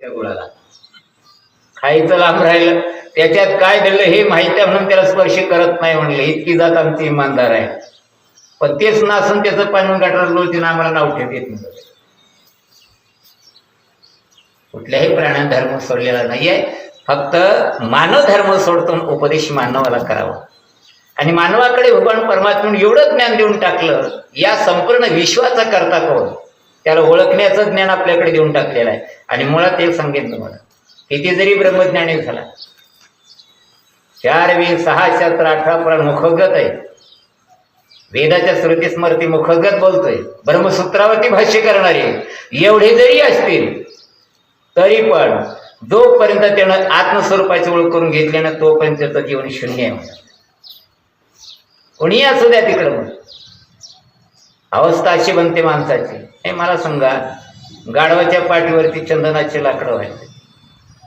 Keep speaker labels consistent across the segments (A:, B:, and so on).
A: त्या गुळाला खायचं लांब राहिलं, त्याच्यात काय दडलं हे माहिती आहे म्हणून त्याला स्पर्श करत नाही म्हणले. इतकी जात आमची इमानदार आहे. पण तेच नासून त्याचं पाणी गटार लोळतीन आम्हाला नाव ठेवत येत नाही. कुठल्याही प्राण्याने धर्म सोडलेला नाहीये. फक्त मानव धर्म सोडतो, उपदेश मानवाला करावा. आणि मानवाकडे भगवान परमात्म्याने एवढं ज्ञान देऊन टाकलं, या संपूर्ण विश्वाचा करता कोण त्याला ओळखण्याचं ज्ञान आपल्याकडे देऊन टाकलेलं आहे. आणि मुळात एक सांगेन तुम्हाला, किती जरी ब्रह्मज्ञानी झाला, 4 वेद 6 शास्त्र 18 पुराण मुखगत आहे, वेदाच्या श्रुती स्मृती मुखगत बोलतोय, ब्रह्मसूत्रावरती भाष्य करणारे एवढे जरी असतील तरी पण जोपर्यंत त्यानं आत्मस्वरूपाची ओळख करून घेतली ना, तोपर्यंत त्याचं जीवन शून्य आहे. कोणी असू द्या तिकडं, मग अवस्था अशी बनते माणसाची. हे मला सांगा, गाढवाच्या पाठीवरती चंदनाचे लाकडं व्हायचे,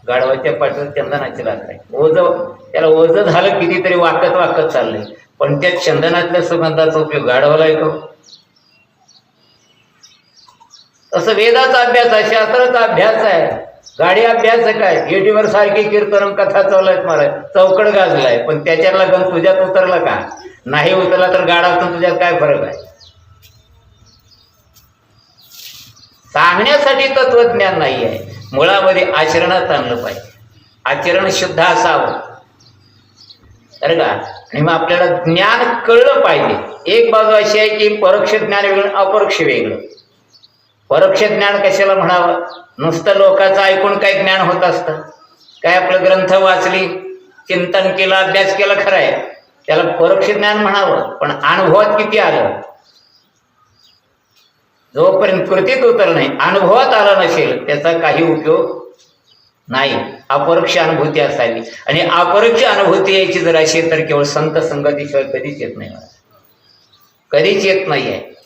A: गाढवाच्या पाठीवर चंदनाचे लाकडं आहे, ओझ त्याला ओझ झालं, कितीतरी वाकत वाकत चाललंय, पण त्या चंदनातल्या सुगंधाचा उपयोग गाढवाला येतो. तसं वेदाचा अभ्यास आहे, शास्त्राचा अभ्यास आहे, गाडी अभ्यास काय, एटीवर सारखी कीर्तन कथा चालत महाराज, चौकड गाजलाय, पण त्याच्यातला गण तुझ्यात उतरला का? नाही उतरला तर गाडातून तुझ्यात काय फरक आहे? सांगण्यासाठी तत्वज्ञान नाही आहे, मुळामध्ये आचरणात आणलं पाहिजे. आचरण शुद्ध असावं बरं का. आणि मग आपल्याला ज्ञान कळलं पाहिजे. एक बाजू अशी आहे की परोक्ष ज्ञान वेगळं, अपरोक्ष वेगळं. परोक्ष ज्ञान कशाला म्हणावं? नुसतं लोकांचं ऐकून काय ज्ञान होत असतं काय? आपलं ग्रंथ वाचली, चिंतन केलं, अभ्यास केला, खरं आहे, त्याला परोक्ष ज्ञान म्हणावं. पण अनुभवात किती आलं? जोपर्यंत कृतीत उतर नाही, अनुभवात आला नसेल, त्याचा काही उपयोग नाही. अपरोक्ष अनुभूती असावी. आणि अपरोक्ष अनुभूती यायची जर असेल तर केवळ संत संगतीशिवाय कधीच येत नाही, कधीच येत नाही आहे.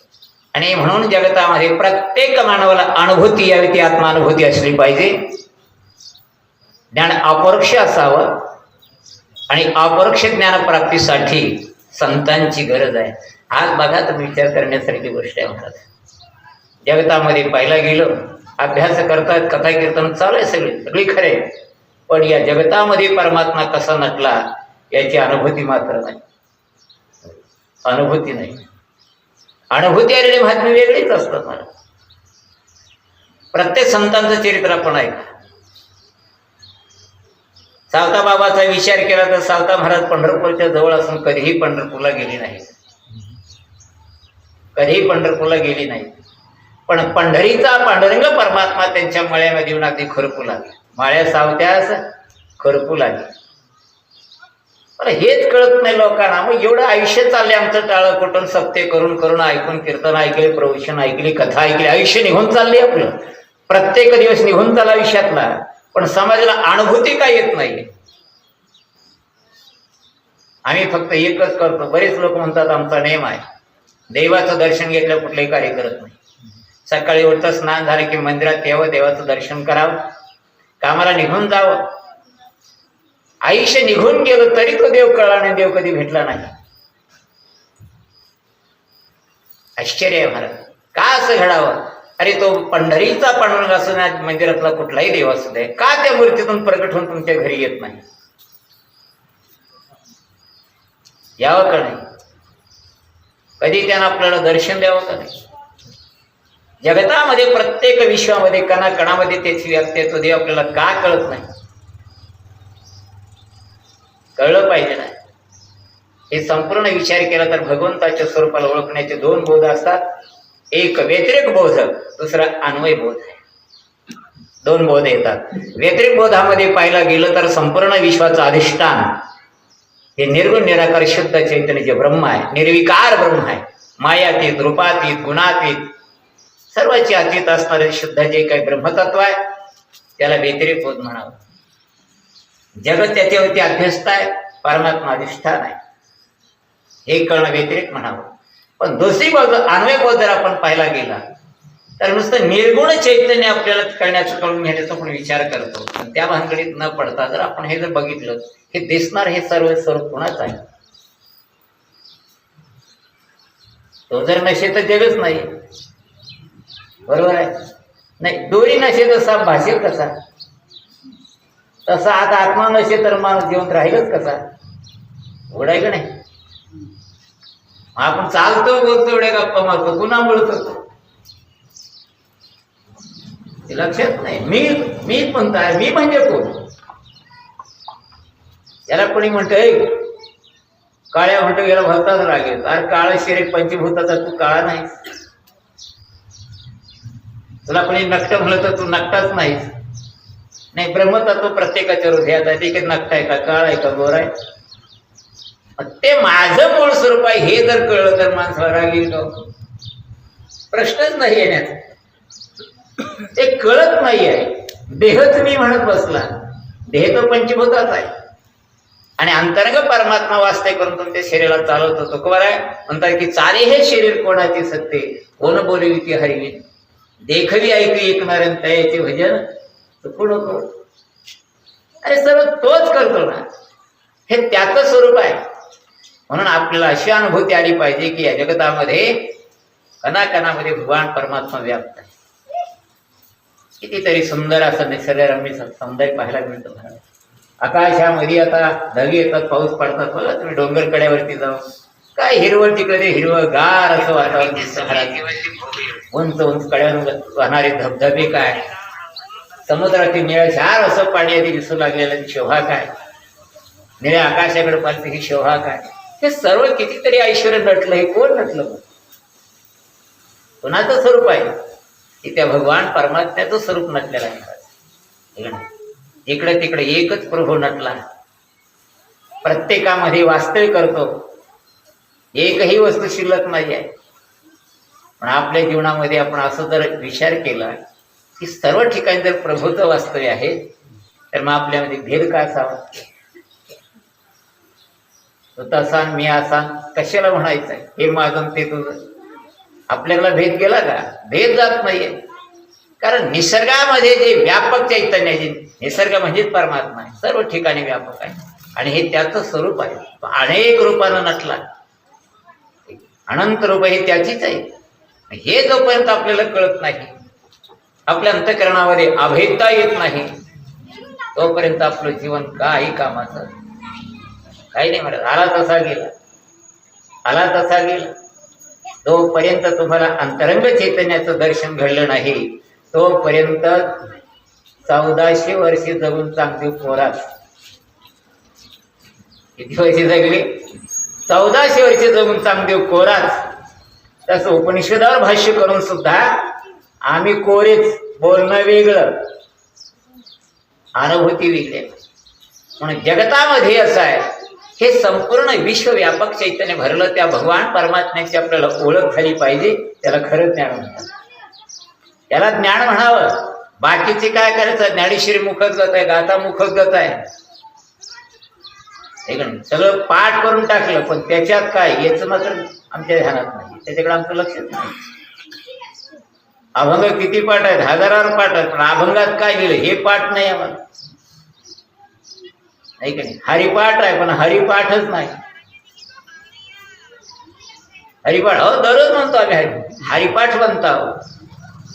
A: आणि म्हणून जगतामध्ये प्रत्येक मानवाला अनुभूती यावी, ती आत्मानुभूती असली पाहिजे. ज्ञान अपरोक्ष असावं. आणि अपरोक्ष ज्ञानप्राप्तीसाठी संतांची गरज आहे. आज बघा, तुम्ही विचार करण्यासारखी गोष्ट आहे. म्हणतात जगतामध्ये पाहिला गेलं, अभ्यास करतात, कथा कीर्तन चालू आहे, सगळी खरे, पण या जगतामध्ये परमात्मा कसा नटला याची अनुभूती मात्र नाही. अनुभूती नाही. अनुभूती आलेली महात्म्य वेगळीच असतात. मला प्रत्येक संतांचं चरित्र आपण ऐका. सावता बाबाचा विचार केला तर सावता महाराज पंढरपूरच्या जवळ असून कधीही पंढरपूरला गेली नाही, कधीही पंढरपूरला गेली नाही. पण पंढरीचा पांडुरंग परमात्मा त्यांच्या मळ्यामध्ये येऊन अगदी खरपू लागले. माळ्या सावत्यास खरपू लागले. पण हेच कळत नाही लोकांना. मग एवढं आयुष्य चालले आमचं, टाळं कुटून सप्ते करून करून, ऐकून कीर्तन ऐकले, प्रवचन ऐकली, कथा ऐकली, आयुष्य निघून चालले आपलं. प्रत्येक दिवस निघून चालला आयुष्यातला, पण समाजाला अनुभूती काय येत नाही. आम्ही फक्त एकच करतो. बरेच लोक म्हणतात आमचा नेम आहे, देवाचं दर्शन घेतलं कुठलंही कार्य करत नाही. सकाळी उठतं, स्नान झालं की मंदिरात यावं, देवाचं दर्शन करावं, कामाला निघून जावं. आयुष्य निघून गेलं तरी तो देव कळला नाही, देव कधी भेटला नाही. आश्चर्य आहे महाराज. का असं घडावं? अरे तो पंढरीचा पांडुरंग असू द्या, मंदिरातला कुठलाही देव असू दे, का त्या मूर्तीतून प्रकट होऊन तुमच्या घरी येत नाही? यावं का नाही? कधी त्यानं आपल्याला दर्शन द्यावं का नाही? जगतामध्ये प्रत्येक विश्वामध्ये कणाकणामध्ये त्याची व्याप्ती, तो देव आपल्याला का कळत नाही? कळलं पाहिजे ना. हे संपूर्ण विचार केला तर भगवंताच्या स्वरूपाला ओळखण्याचे 2 बोध असतात. एक व्यतिरेक बोध, दुसरा अन्वय बोध आहे. 2 बोध येतात. व्यतिरेक बोधामध्ये पाहिला गेलं तर संपूर्ण विश्वाचं अधिष्ठान हे निर्गुण निराकार शुद्ध चैतन्य जे ब्रह्म आहे, निर्विकार ब्रह्म आहे, मायातीत, रूपातीत, गुणातीत, सर्वांची अतीत असणारे शुद्ध जे काही ब्रह्मतत्व आहे त्याला व्यतिरेक बोध म्हणावं. जगत त्याच्यावरती अभ्यस्त आहे, परमात्मा अधिष्ठान आहे, हे कळणं व्यतिरेक म्हणावं. पण दुसरी बाजू अन्वय बोध जर आपण पाहिला गेला तर नुसतं निर्गुण चैतन्य आपल्याला कळण्याचं, कळून घेण्याचा आपण विचार करतो. त्या भानगडीत न पडता जर आपण हे जर बघितलं, हे दिसणार हे सर्व स्वरूप कोणाचं आहे? तो जर नसेल तर जगच नाही, बरोबर आहे? नाही, दोरी नसेल तर साप भासेल कसा? तसा आता आत्मा नसेल तर माणूस जिवंत राहीलच कसा? उघडाय का नाही? आपण चालतो बोलतो एवढ्या गप्पा मारतो, पुन्हा बोलतो ते लक्षात नाही. मी म्हणताय, मी म्हणजे कोण? याला कोणी म्हणतंय काळ्या म्हणतो, याला भलताच लागेल. अरे काळ शरीर पंचभूताचा, तू काळा नाही. तुला कोणी नकट म्हणलं तर तू नकटाच नाहीस. नाही, ब्रह्मतत्व प्रत्येकाच्या हृदयात आहे. ते काही नकट आहे का, काळ आहे का, गोर आहे? ते माझं मूळ स्वरूप आहे हे जर कळलं तर माणसाला राग येईल का? प्रश्नच नाही येण्याचा. ते कळत नाही आहे. देहच मी म्हणत बसला. देह तो पंचभूताचा आहे आणि अंतरंग परमात्मा वास्तव करून तुमच्या शरीराला चालवत होतो. खबर आहे म्हणतात की चाले हे शरीर कोणाचे सत्ते, कोण बोलवी ती हरिवी, देखवी ऐकू ऐकणार तयाचे भजन पुढं कोण? अरे सर्व तोच करतो ना, हे त्याचं स्वरूप आहे. म्हणून आपल्याला अशी अनुभूती आली पाहिजे की या जगतामध्ये कणाकणामध्ये भगवान परमात्मा व्याप्त आहे. कितीतरी सुंदर असं निसर्गरम्य सौंदर्य पाहायला मिळतं. आकाशामध्ये आता ढग येतात, पाऊस पडतात. बघा तुम्ही डोंगर कड्यावरती जाऊन, काय हिरवळ, तिकडे हिरवं गार असं वातावरण दिसतं. उंच उंच कड्यावर वाहणारे धबधबे, काय समुद्रातील निळशार असं पाणी आधी दिसू लागलेलं शोभा काय, निळ्या आकाशाकडे पाहिजे ही शोभा काय. हे सर्व कितीतरी ऐश्वर्य नटलं. हे कोण नटलं? कोणाचं स्वरूप आहे? की त्या भगवान परमात्म्याचं स्वरूप नटलेलं आहे. इकडे तिकडे एकच प्रभू नटला, प्रत्येकामध्ये वास्तव्य करतो. एकही वस्तू शिल्लक नाही आहे. पण आपल्या जीवनामध्ये आपण असं जर विचार केला की सर्व ठिकाणी जर प्रभूचं वास्तव्य आहे, तर मग आपल्यामध्ये भेद का असावा? तो तसा मी असा कशाला म्हणायचं? हे माझं ते तुझं. आपल्याला भेद गेला का? भेद जात नाहीये. कारण निसर्गामध्ये जे व्यापक चैतन्य आहे, निसर्ग म्हणजेच परमात्मा आहे, सर्व ठिकाणी व्यापक आहे आणि हे त्याचं स्वरूप आहे. अनेक रूपानं नटला, अनंत रूप हे त्याचीच आहे. हे जोपर्यंत आपल्याला कळत नाही, आपल्या अंतःकरणामध्ये अभेदता येत नाही, तोपर्यंत आपलं जीवन काही कामाचं काही नाही. म्हणत आला तसा गेला, आला तसा गेला. तोपर्यंत तुम्हाला अंतरंग चैतन्याचं दर्शन घडलं नाही, तोपर्यंत 1400 वर्षे जगून चांगली पोरास. किती वर्षे जगली? 1400 वर्षे जगून चांगदेव कोराच. तसं उपनिषदावर भाष्य करून सुद्धा आम्ही कोरेच, बोलणं वेगळं, अनुभूती वेगळी. म्हणून जगतामध्ये असं आहे, हे संपूर्ण विश्वव्यापक चैतन्य भरलं. त्या भगवान परमात्म्याची आपल्याला ओळख झाली पाहिजे. त्याला खरं ज्ञान म्हणतात. त्याला ज्ञान म्हणावं. बाकीचे काय करायचं? ज्ञानेश्वरी मुखच गत आहे, गाथा मुखच गत आहे, सगळं पाठ करून टाकलं, पण त्याच्यात काय याचं मात्र आमच्या ध्यानात नाही. त्याच्याकडे आमचं लक्षच नाही. अभंग किती पाठ आहेत? हजारावर पाठ आहेत, पण अभंगात काय लिहिलं हे पाठ नाही आम्हाला. नाही का नाही? हरिपाठ आहे, पण हरिपाठच नाही. हरिपाठ हो दररोज म्हणतो आम्ही, हरिपाठ म्हणतो आहोत,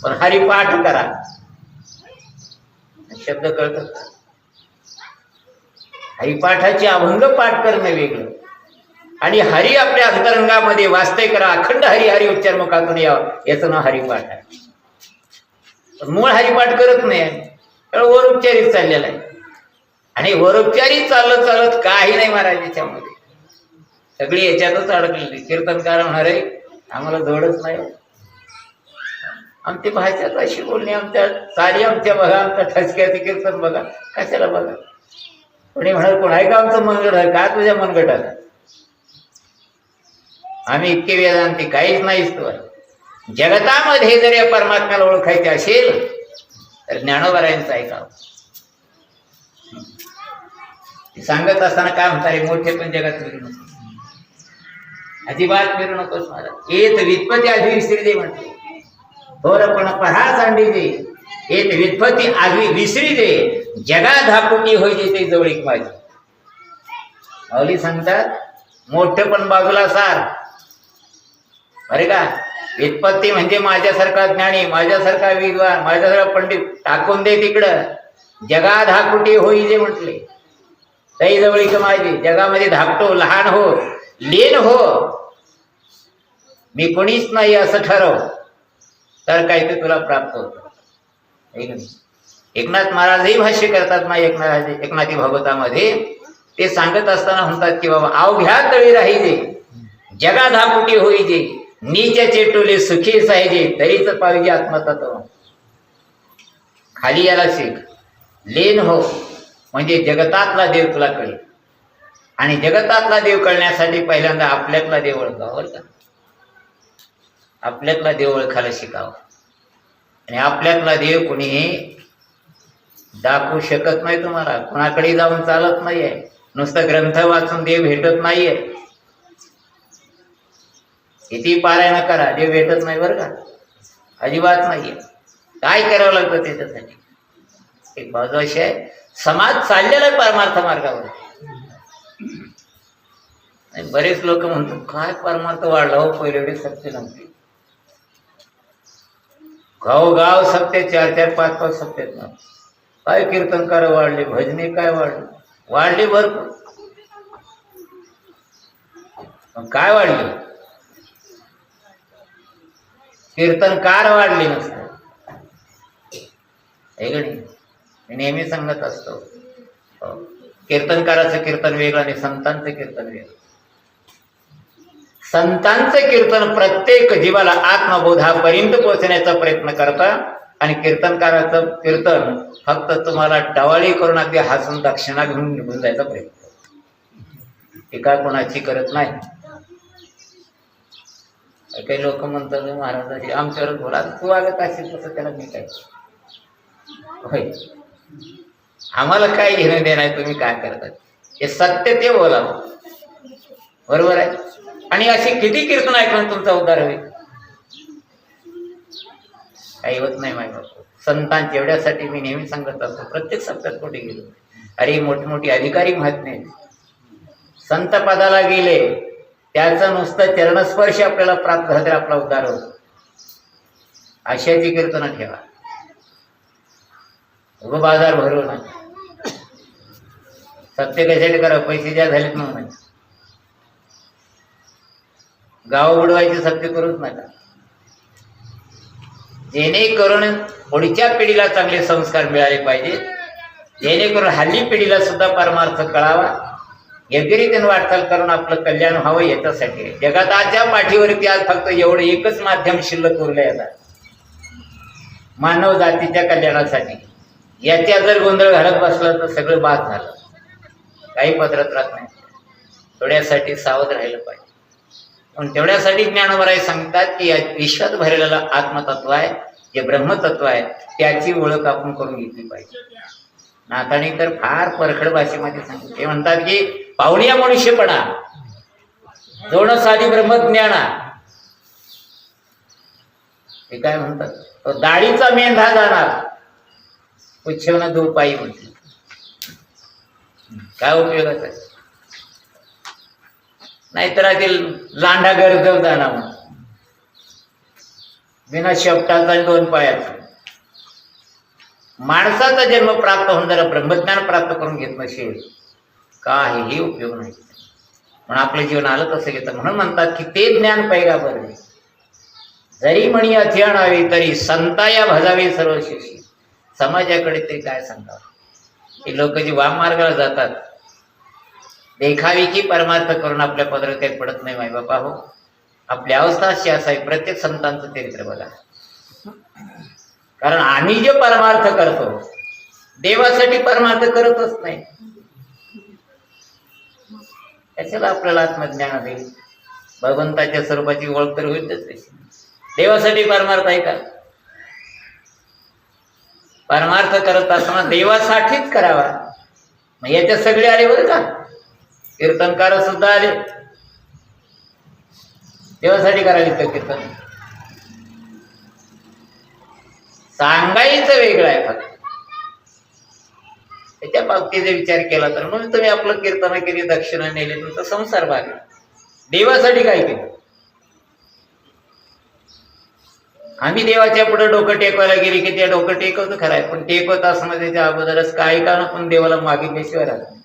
A: पण हरिपाठ करा. शब्द कळतात? हरिपाठाचे अभंग पाठ करणं वेगळं आणि हरी आपल्या अंतरंगामध्ये वास्तव्य करा, अखंड हरी हरी उच्चार मुखातून यावं, याचं नाव हरिपाठ आहे. पण मूळ हरिपाठ करत नाही, वर उपचारित चाललेला आहे. आणि वरोपचारी चालत चालत काही नाही महाराज याच्यामध्ये, सगळी याच्यातच अडकलेली. कीर्तनकार होणार आहे आम्हाला जोडच नाही. आमची भाषाच अशी बोलणी, आमच्या सारी आमच्या बघा, आमच्या ठसक्याचे कीर्तन बघा, कशाला बघा. कोणी म्हणाल कोण आहे का आमचं मनगट आहे का तुझ्या मनगटात? आम्ही इतके वेदांती काहीच नाहीच. तो जगतामध्ये जर या परमात्म्याला ओळखायचे असेल तर ज्ञानोबरायांचं ऐकावं. सांगत असताना काय म्हणतात? रे मोठे पण जगात मिळू नको, अजिबात मिळू नकोस महाराज. येत वित्पत्ती आधी विसरी दे म्हणते, थोरपण पहा सांडी दे. येत वित्पत्ती आधी विसरी दे, जगा धापुटी होई ते जवळीक माझी. माऊली सांगतात मोठे पण बाजूला सार. अरे का व्युत्पत्ती म्हणजे माझ्यासारखा ज्ञानी, माझ्यासारखा विद्वान, माझ्यासारखा पंडित टाकून दे तिकडं. जगा धाकुटी होई जे म्हटले, तई जवळीक माझी. जगामध्ये धाकटो, लहान हो, लीन हो, मी कोणीच नाही असं ठरव, तर काय ते तुला प्राप्त होतं. एकनाथ महाराजही भाष्य करतात ना एकनाथी भागवतामध्ये. ते सांगत असताना म्हणतात की बाबा अवघ्या तळी राहिजे, जगा धाकुटी होईजे, नीच चेटोले सुखी साहिजे, तरीच पाहिजे आत्मतत्व. खाली याला शिक, लीन हो, म्हणजे जगतातला देव तुला कळेल. आणि जगतातला देव कळण्यासाठी पहिल्यांदा आपल्यातला देव ओळखावा, बरं का. आपल्यातला देव ओळखायला शिकावं. आणि आपल्यातला देव कोणी दाखवू शकत नाही तुम्हाला, कोणाकडे जाऊन चालत नाहीये. नुसतं ग्रंथ वाचून देव भेटत नाहीये. किती पारायण करा, देव भेटत नाही बरं का, अजिबात नाहीये. काय करावं लागतं त्याच्यासाठी? एक बाजू अशी आहे, समाज चाललेला आहे परमार्थ मार्गावर. बरेच लोक म्हणतात काय परमार्थ वाढला हो, पहिले एवढे सत्य नव्हते. गाव सत्य, 4-4, 5-5 सत्य. काय कीर्तनकार वाढले, भजने काय वाढले भरपूर. काय वाढले? कीर्तनकार वाढले नसतात. मी नेहमी सांगत असतो, कीर्तनकाराचं कीर्तन वेगळं आणि संतांचं कीर्तन वेगळं. संतांचं कीर्तन प्रत्येक जीवाला आत्मबोधापर्यंत पोहोचण्याचा प्रयत्न करतात, आणि कीर्तनकाराचं कीर्तन फक्त तुम्हाला डवाळी करून अगदी हसून दक्षिणा घेऊन निघून जायचा प्रयत्न करतो. टीका कोणाची करत नाही. काही लोक म्हणतात महाराजांची आमच्यावर बोला, तू वागत असेल तसं त्याला मी काय होय, आम्हाला काय घेणं देणं आहे तुम्ही काय करतात. हे सत्य ते बोलावं, बरोबर आहे. आणि अशी किती कीर्तन ऐकून तुमचा उद्धार होईल? काही होत नाही माझ्या बाबा. संतांच्या एवढ्यासाठी मी नेहमी सांगत असतो, प्रत्येक सप्त्यात कुठे गेलो, अरे मोठमोठी अधिकारी महात्मे संत पदाला गेले, त्याचं नुसतं चरणस्पर्श आपल्याला प्राप्त झाले, आपला उद्धार होतो. अशाची कीर्तन ठेवा, उगं बाजार भरवू नका. सत्य कशासाठी करा, पैसे ज्या झालेत म्हणून. गाव बुडवायचे सत्य करूच नका. जेणेकरून पुढच्या पिढीला चांगले संस्कार मिळाले पाहिजे, जेणेकरून हल्ली पिढीला सुद्धा परमार्थ कळावा, योग्यरीतीने वाटचाल करून आपलं कल्याण व्हावं याच्यासाठी. जगाताच्या पाठीवरती आज फक्त एवढं एकच माध्यम शिल्लक उरलं येतात, मानव जातीच्या कल्याणासाठी. याच्या जर गोंधळ घालत बसला तर सगळं बाद झालं, काही पदरात राहत नाही. थोड्यासाठी सावध राहिलं पाहिजे. पण तेवढ्यासाठी ज्ञानोबराय सांगतात की विश्वात भरलेलं आत्मतत्व आहे, जे ब्रह्मतत्व आहे, त्याची ओळख आपण करून घेतली पाहिजे. नाथांनी तर फार परखड भाषेमध्ये सांगितले. ते म्हणतात की पाहुण्या मनुष्यपणा जोड साधी ब्रह्मज्ञाना. ते काय म्हणतात, तो दाढीचा मेंढा जाणार पुच्छवना दो पायी म्हटलं. काय उपयोगाचा आहे? नाहीतर आधी लांडा गरजव जाणार बिना शेपटाचा आणि 2 पायाचा. माणसाचा जन्म प्राप्त होऊन जरा ब्रह्मज्ञान प्राप्त करून घेत नसेल, काहीही उपयोग नाही. म्हणून आपलं जीवन आलं तसं घेतं. म्हणून म्हणतात की ते ज्ञान पैगाबर जरी म्हणी अति आणावे, तरी संताया भजावे सर्व शिष्य. समाजाकडे तरी काय सांगावं? ही लोक जी वाम मार्गाला जातात, देखावी की परमार्थ करून आपल्या पदरात काही पडत नाही. माय बापा हो, आपली अवस्था अशी असावी. प्रत्येक संतांचं चरित्र बघा. कारण आम्ही जे परमार्थ करतो, देवासाठी परमार्थ करतच नाही. त्याच्याला आपल्याला आत्मज्ञान होईल, भगवंताच्या स्वरूपाची ओळख तर होईलच. देवासाठी परमार्थ आहे का? परमार्थ करत असताना देवासाठीच करावा. मग याच्यात सगळे आले बरं का, कीर्तनकार सुद्धा आले. देवासाठी करायला तर कीर्तन सांगायचं वेगळं आहे. फक्त त्याच्या बाबतीचा विचार केला तर म्हणून तुम्ही आपलं कीर्तन केली, दक्षिणा नेली, तुमचा संसार भागला. देवासाठी काय केलं? आम्ही देवाच्या पुढे डोकं टेकवायला गेली की त्या डोकं टेकवतं खरं आहे, पण टेकवत असताना त्याच्या अगोदरच काय का पण देवाला मागितल्याशिवाय राहत नाही.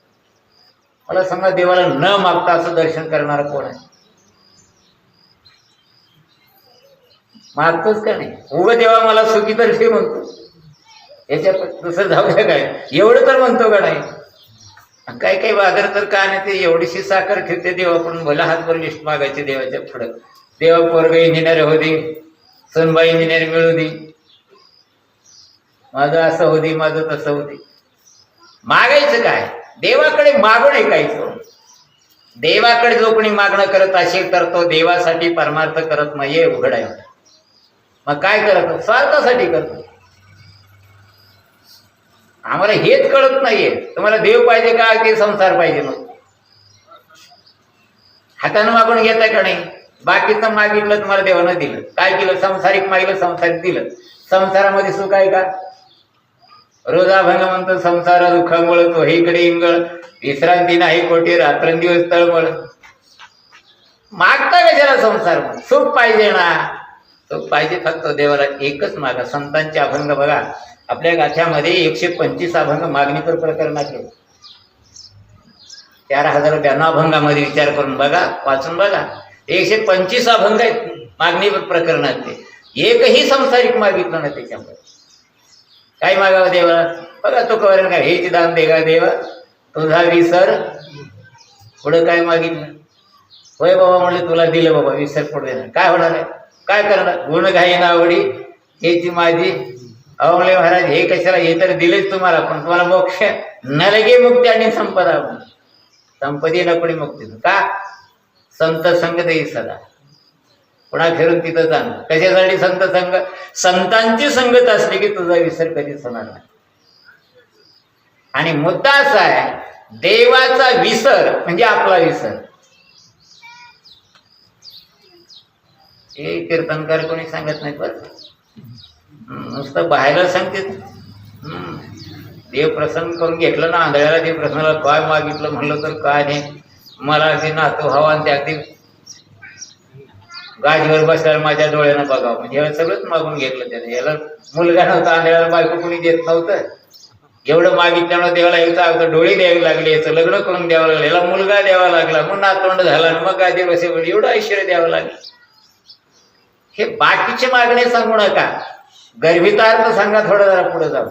A: मला सांगा, देवाला न मागता असं दर्शन करणार कोण आहे? मागतोच का नाही? उभं देवा मला सुखी तर ठेव म्हणतो, याच्या दुसरं जाऊ द्या काय, एवढं तर म्हणतो का नाही? काही काही बाजार तर काय नाही, ते एवढीशी साखर ठेवते देवा, पण भला हातभर लिस्ट मागायचे देवाच्या पुढं. देवा पोरग इंजिनियर होऊ दे, सोनबाई इंजिनियर मिळू दे, माझं असं होऊ दे, माझं तसं होऊ दे. मागायचं काय? देवाकडे मागू नये काहीच. देवाकडे जो कोणी मागणं करत असेल तर तो देवासाठी परमार्थ करत नाहीये, उघड आहे. मग काय करतो? स्वार्थासाठी करतो. आम्हाला हेच कळत नाहीये. तुम्हाला देव पाहिजे का की संसार पाहिजे? मग हातानं मागून घेताय का नाही? बाकीचं मागितलं तुम्हाला देवानं दिलं. काय केलं? संसारिक मागितलं, संसारिक दिलं. संसारामध्ये सुख आहे का? रोज अभंग म्हणतो, संसार दुःखामुळे तो इकडे इंगळ, विश्रांती नाही कोटी, रात्रंदिवस तळमळ. मागता कशाला संसार? सुख पाहिजे ना, सुख पाहिजे फक्त देवाला एकच मागा. संतांचे अभंग बघा, आपल्या गाथ्यामध्ये 125 अभंग मागणीपर प्रकरणाचे, 4092 अभंगामध्ये विचार करून बघा, वाचून बघा. 125 अभंग आहेत मागणीपर प्रकरणाचे, एकही संसारिक मागितलं ना त्याच्यामध्ये. काय मागावं देवाला? बघा तो कवर काय, हेच दान देगा देवा तुझा विसर. पुढं काय मागितलं? होय बाबा म्हणले, तुला दिलं बाबा, विसर पुढे देणार. काय होणार आहे? काय करणार? गुण घाई नावडी हेची माझी. अहो म्हणले महाराज, हे कशाला? हे तर दिलेच तुम्हाला, पण तुम्हाला मोक्ष न लगे मुक्ती आणि संपदा. संपदी नकोडी मुक्ती का? संत संग देई सदा. पुन्हा फिरून तिथं जाणं. कशासाठी संत संग? संतांची संगत असली की तुझा विसर कधीच होणार नाही. आणि मुद्दा असा आहे, देवाचा विसर म्हणजे आपला विसर. हे कीर्तनकार कोणी सांगत नाही, पण नुसतं बाहेरला सांगते. देव प्रसन्न करून घेतलं ना, आंधळ्याला देव प्रसन्नाला काय मागितलं म्हणलं तर काय नाही, मला अगदी नातू हवा आणि ते अगदी गाडीवर बसल्यावर माझ्या डोळ्यानं बघावं, म्हणजे याला सगळंच मागून घेतलं त्याने. याला मुलगा नव्हता, आंधळ्याला बायको कोणी देत नव्हतं. एवढं मागितल्यामुळे देवाला याचं डोळे द्यावे लागले, याचं लग्न करून द्यावं लागलं, याला मुलगा द्यावा लागला, मग नातवंड झाला, मग गादी बसेल, एवढं ऐश्वर्य द्यावं लागलं. हे बाकीचे मागणे सांगू नका, गर्भितार्थ सांगा. थोडं जरा पुढे जाऊ.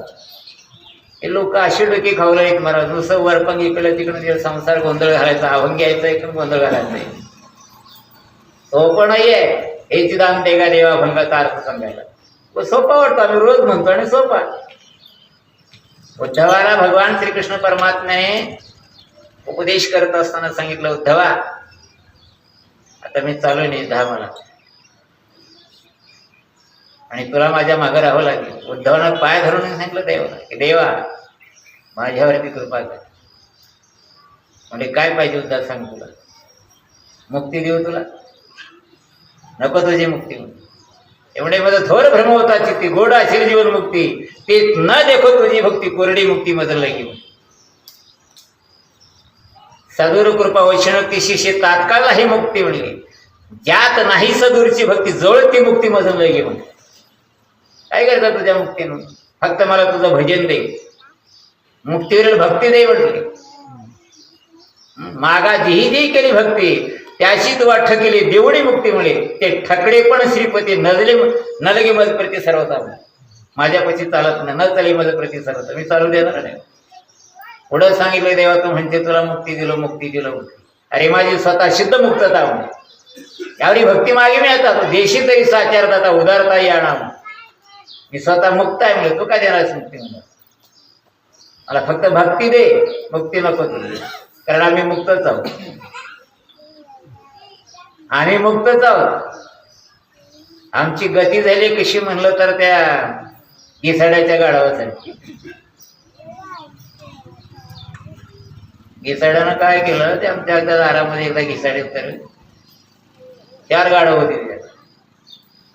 A: हे लोक अशी डोके खावलं आहेत महाराज, नुसतं वरपंग इकडं तिकडं संसार गोंधळ घालायचा, अभंग घ्यायचा, इकडून गोंधळ घालायचा. सोपं नाहीये हेची दान देगा देवा अभंगाचा अर्थ सांगायला. सोपा वाटतो, आम्ही रोज म्हणतो आणि सोपा. उद्धवाला भगवान श्रीकृष्ण परमात्म्याने उपदेश करत असताना सांगितलं, उद्धवा आता मी चालू नाही 10 मला, आणि तुला माझ्या मागे राहावं लागेल. उद्धवानं पाय धरून सांगितलं देवाला की देवा माझ्यावरती कृपा कर. म्हणजे काय पाहिजे उद्धार सांग, तुला मुक्ती देऊ, तुला नको तुझी मुक्ती. एवढे माझं थोर भ्रम होता चित्ती, गोड असेल जीवन मुक्ती, ते न देखो तुझी भक्ती, कोरडी मुक्ती मधल लगी. सदुर कृपा वैष्णवती शिष्य तात्काळ ही मुक्ती म्हणली, ज्यात नाही सदूरची भक्ती जवळ ती मुक्ती मधल लगी. म्हणजे काय करता तुझ्या मुक्तीनं? फक्त मला तुझं भजन दे, मुक्तीवर भक्ती दे म्हटली. मागा जी केली भक्ती त्याशी तू वाट केली, देवडी मुक्ती मिळे. ते ठकडे पण श्रीपती नलगे मज प्रती सर्वता. माझ्यापाशी चालत नाही, न चले मज प्रती सर्वता, मी चालू देणार नाही. पुढं सांगितलं देवा तू म्हणते तुला मुक्ती दिलो, मुक्ती दिलो. अरे माझी स्वतः सिद्ध मुक्तता म्हणे, यावरी भक्ती मागे मी आता देशी तरी साचारता उदारता येणार. मी स्वतः मुक्त आहे म्हणजे तू काय देणार मुक्ती? म्हणून मला फक्त भक्ती दे, मुक्ती नको तुझी, कारण आम्ही मुक्तच आहोत. आम्ही मुक्तच आहोत. आमची गती झाली कशी म्हणलं तर त्या घिसाड्याच्या गाढवासाठी. घिसाड्यानं काय केलं, ते आमच्या दारामध्ये एकदा घिसाडे तर 4 गाढव होते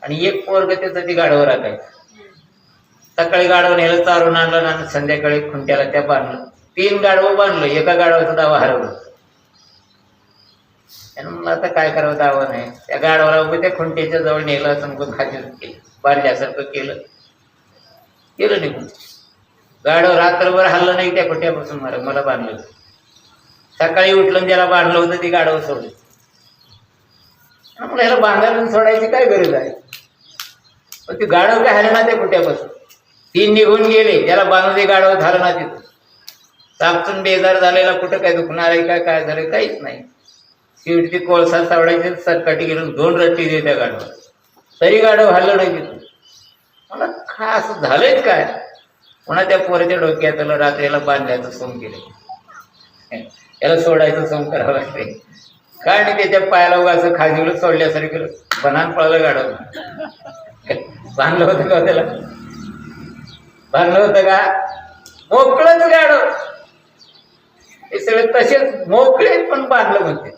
A: आणि एक पोरग त्याचं ती गाढव राखायचं. सकाळी गाढव नेलं, चारून आणलं आणि संध्याकाळी खुंट्याला त्या बांधलं. 3 गाढवं बांधलं, एका गाढवाचा दावा हरवलं. आणि म्हणलं आता काय करावं दावं नाही. त्या गाडवाला उभं त्या खुंटीच्या जवळ नेलं असं मग खाली केलं, बांधल्यासारखं केलं, केलं निघून. गाडव रात्रभर हल्लं नाही त्या खुट्यापासून, मला बांधलं. सकाळी उठलं त्याला बांधलं होतं, ती गाडव सोडलं. म्हणलं ह्याला बांधायला सोडायची काय गरज आहे. पण ती गाडव काय हल्लं ना त्या खुट्यापासून. तीन निघून गेले, त्याला बांधून ते गाडव झालं ना तिथं. तापतून बेजार झालेला, कुठं काय दुखणार आहे काय झालं काहीच नाही. शेवटी कोळसा सावडायचे, सरकाटी गेलं 2 रट्टी दे त्या गाडवा, तरी गाडव हल्लं नाही तिथून. मला काय असं झालंच काय. पुन्हा त्या पोराच्या डोक्यात रात्रीला बांधल्याचं सोम केलं, याला सोडायचं सोम करावं लागते. काय नाही, त्याच्या पायाला उगा असं खाजीवलं सोडल्यासारखं केलं, बनान पळालं गाडव. बांधलं होतं का त्याला, बांधलं होतं का, मोकळंच गाडव. हे सगळे तसेच मोकळे पण बांधलं म्हणते.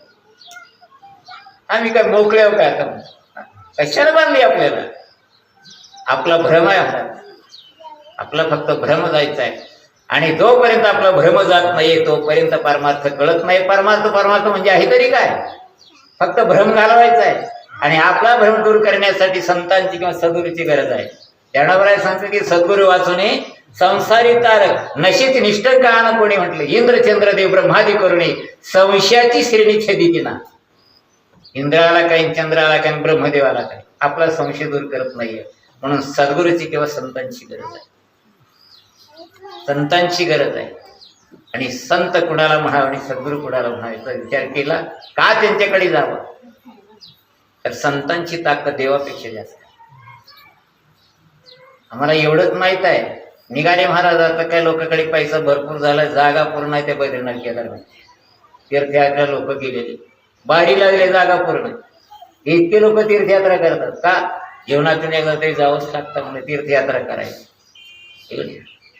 A: आम्ही काय मोकळे हो काय आता, कशाला बांधली आपल्याला. आपला भ्रम आहे, आपला फक्त भ्रम जायचा आहे. आणि जोपर्यंत आपला भ्रम जात नाही तोपर्यंत परमार्थ कळत नाही. परमार्थ म्हणजे आहे तरी काय, फक्त भ्रम घालवायचा आहे. आणि आपला भ्रम दूर करण्यासाठी संतांची किंवा सद्गुरूची गरज आहे. त्याणावर सांगतो की सद्गुरू वाचूने संसारी तारक नशीत निष्ठ कान कोणी म्हटलं, इंद्रचंद्र देव ब्रह्मादी करुणे संशयाची श्रेणी छेदिती ना. इंद्राला काही, चंद्राला काही, ब्रह्मदेवाला काही, आपला संशय दूर करत नाहीये. म्हणून सद्गुरूची किंवा संतांची गरज आहे, संतांची गरज आहे. आणि संत कुणाला म्हणावं आणि सद्गुरू कुणाला म्हणायचा विचार केला का त्यांच्याकडे जावं, तर संतांची ताकद देवापेक्षा जास्त आहे. आम्हाला एवढंच माहित आहे, निघाले महाराज आता काय लोकांकडे पैसा भरपूर झाला, जागा पूर्ण आहे त्या बद्रीनाथ केदारमध्ये, तीर्थयात्रा लोक गेलेली, बारी लागले, जागा पूर्ण. इतके लोक तीर्थयात्रा करतात का, जीवनातून एकदा तरी जावंच लागतं म्हणजे तीर्थयात्रा करायची.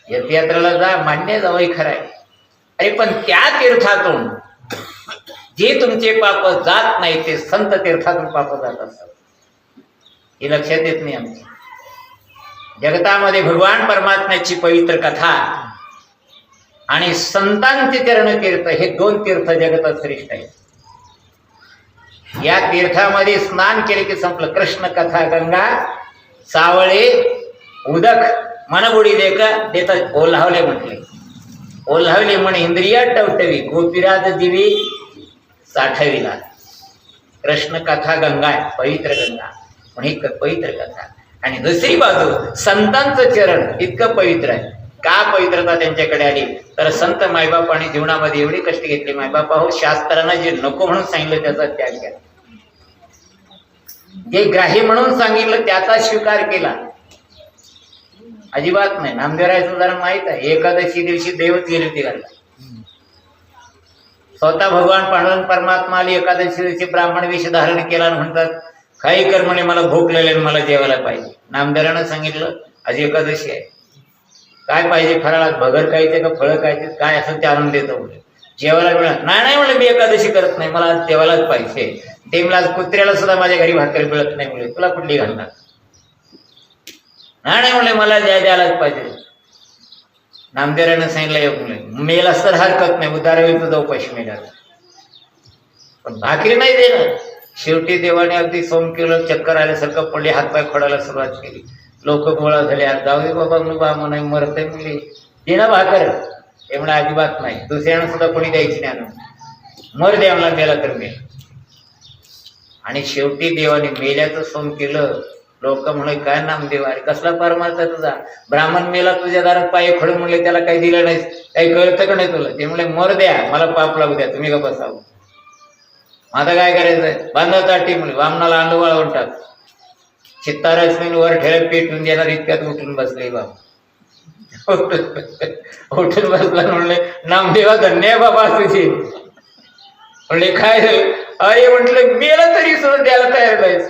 A: तीर्थयात्रेला जा, मान्य जावंही खरं आहे. अरे पण त्या तीर्थातून जे तुमचे पाप जात नाही ते संत तीर्थातून पाप जात असतात, हे लक्षात येत नाही आमच्या. जगतामध्ये भगवान परमात्म्याची पवित्र कथा आणि संतांचे चरण तीर्थ हे 2 तीर्थ जगतात श्रेष्ठ आहेत. या तीर्थामध्ये स्नान केले की संपलं. कृष्ण कथा गंगा सावळे उदक मनबुडी देतात ओल्हावले म्हटले. ओल्हावले म्हण इंद्रिया टवटवी गोपीराज दिवी साठविला. कृष्ण कथा गंगा आहे, पवित्र गंगा म्हणून पवित्र कथा. आणि दुसरी बाजू संतांचं चरण इतकं पवित्र आहे. का पवित्रता त्यांच्याकडे आली, तर संत मायबापाने जीवनामध्ये एवढे कष्ट घेतले. मायबापा हो, शास्त्रांना जे नको म्हणून सांगितलं त्याचा त्याग केला, जे ग्राही म्हणून सांगितलं त्याचा स्वीकार केला. अजिबात नाही. नामदेवरायचं उदाहरण माहित आहे, एकादशी दिवशी देवच गेले होते घरला. स्वतः भगवान पांडुरंग परमात्मा आली, एकादशी दिवशी ब्राह्मण वेश धारण केला आणि म्हणतात काही कर म्हणे, मला भूक लागली, मला जेवायला पाहिजे. नामदेवरानं सांगितलं आज एकादशी आहे, काय पाहिजे फराळात, भगर खायचे का फळं खायचे, काय असं ते आणून देतो म्हणे. जेवायला मिळणार नाही म्हणलं, मी एकादशी करत नाही, मला आज जेवायलाच पाहिजे. ते मला कुत्र्याला सुद्धा माझ्या घरी भाकरी मिळत नाही मुळे, तुला कुठली घालणार. नाही म्हणले, मला द्यायलाच पाहिजे. नामदेवरानं सांगितलं मेला तर हरकत नाही, उदार होईल तुझा उपाशी मेला, पण भाकरी नाही देणं. शेवटी देवाने अगदी सोम केलं, चक्कर आल्यासारखं पडले, हातपाय खोडायला सुरुवात केली. लोक गोळा झाले, जाऊ दे बाबा म्हणून नाही मरते मुली दे ना भाकर. हे म्हणा अजिबात नाही, दुसऱ्यानं सुद्धा कोणी द्यायची नाही, मर द्या मला, मेला तर मेल. आणि शेवटी देवाने मेल्याचं सोम केलं. लोक म्हणे काय नामदेव अरे कसला परमार्थ तुझा, ब्राह्मण मेला तुझ्या दारात पाय खडून म्हणले, त्याला काही दिलं नाही, काही कळतं का नाही तुला. ते म्हणले मर द्या, मला पाप लागू द्या, तुम्ही का बसावं. आता काय करायचंय, बांधा ताटी म्हणले, वामनाला अंड वाळवून टाक. चित्तारच मी वर ठेवत पेटून देणार इतक्यात उठून बसले बाबा. उठून बसला म्हणले नामदेवा धन्य बाबा तुझी. म्हणले काय अरे म्हटलं मेलं तरी सुद्धा द्यायला तयार नाहीस.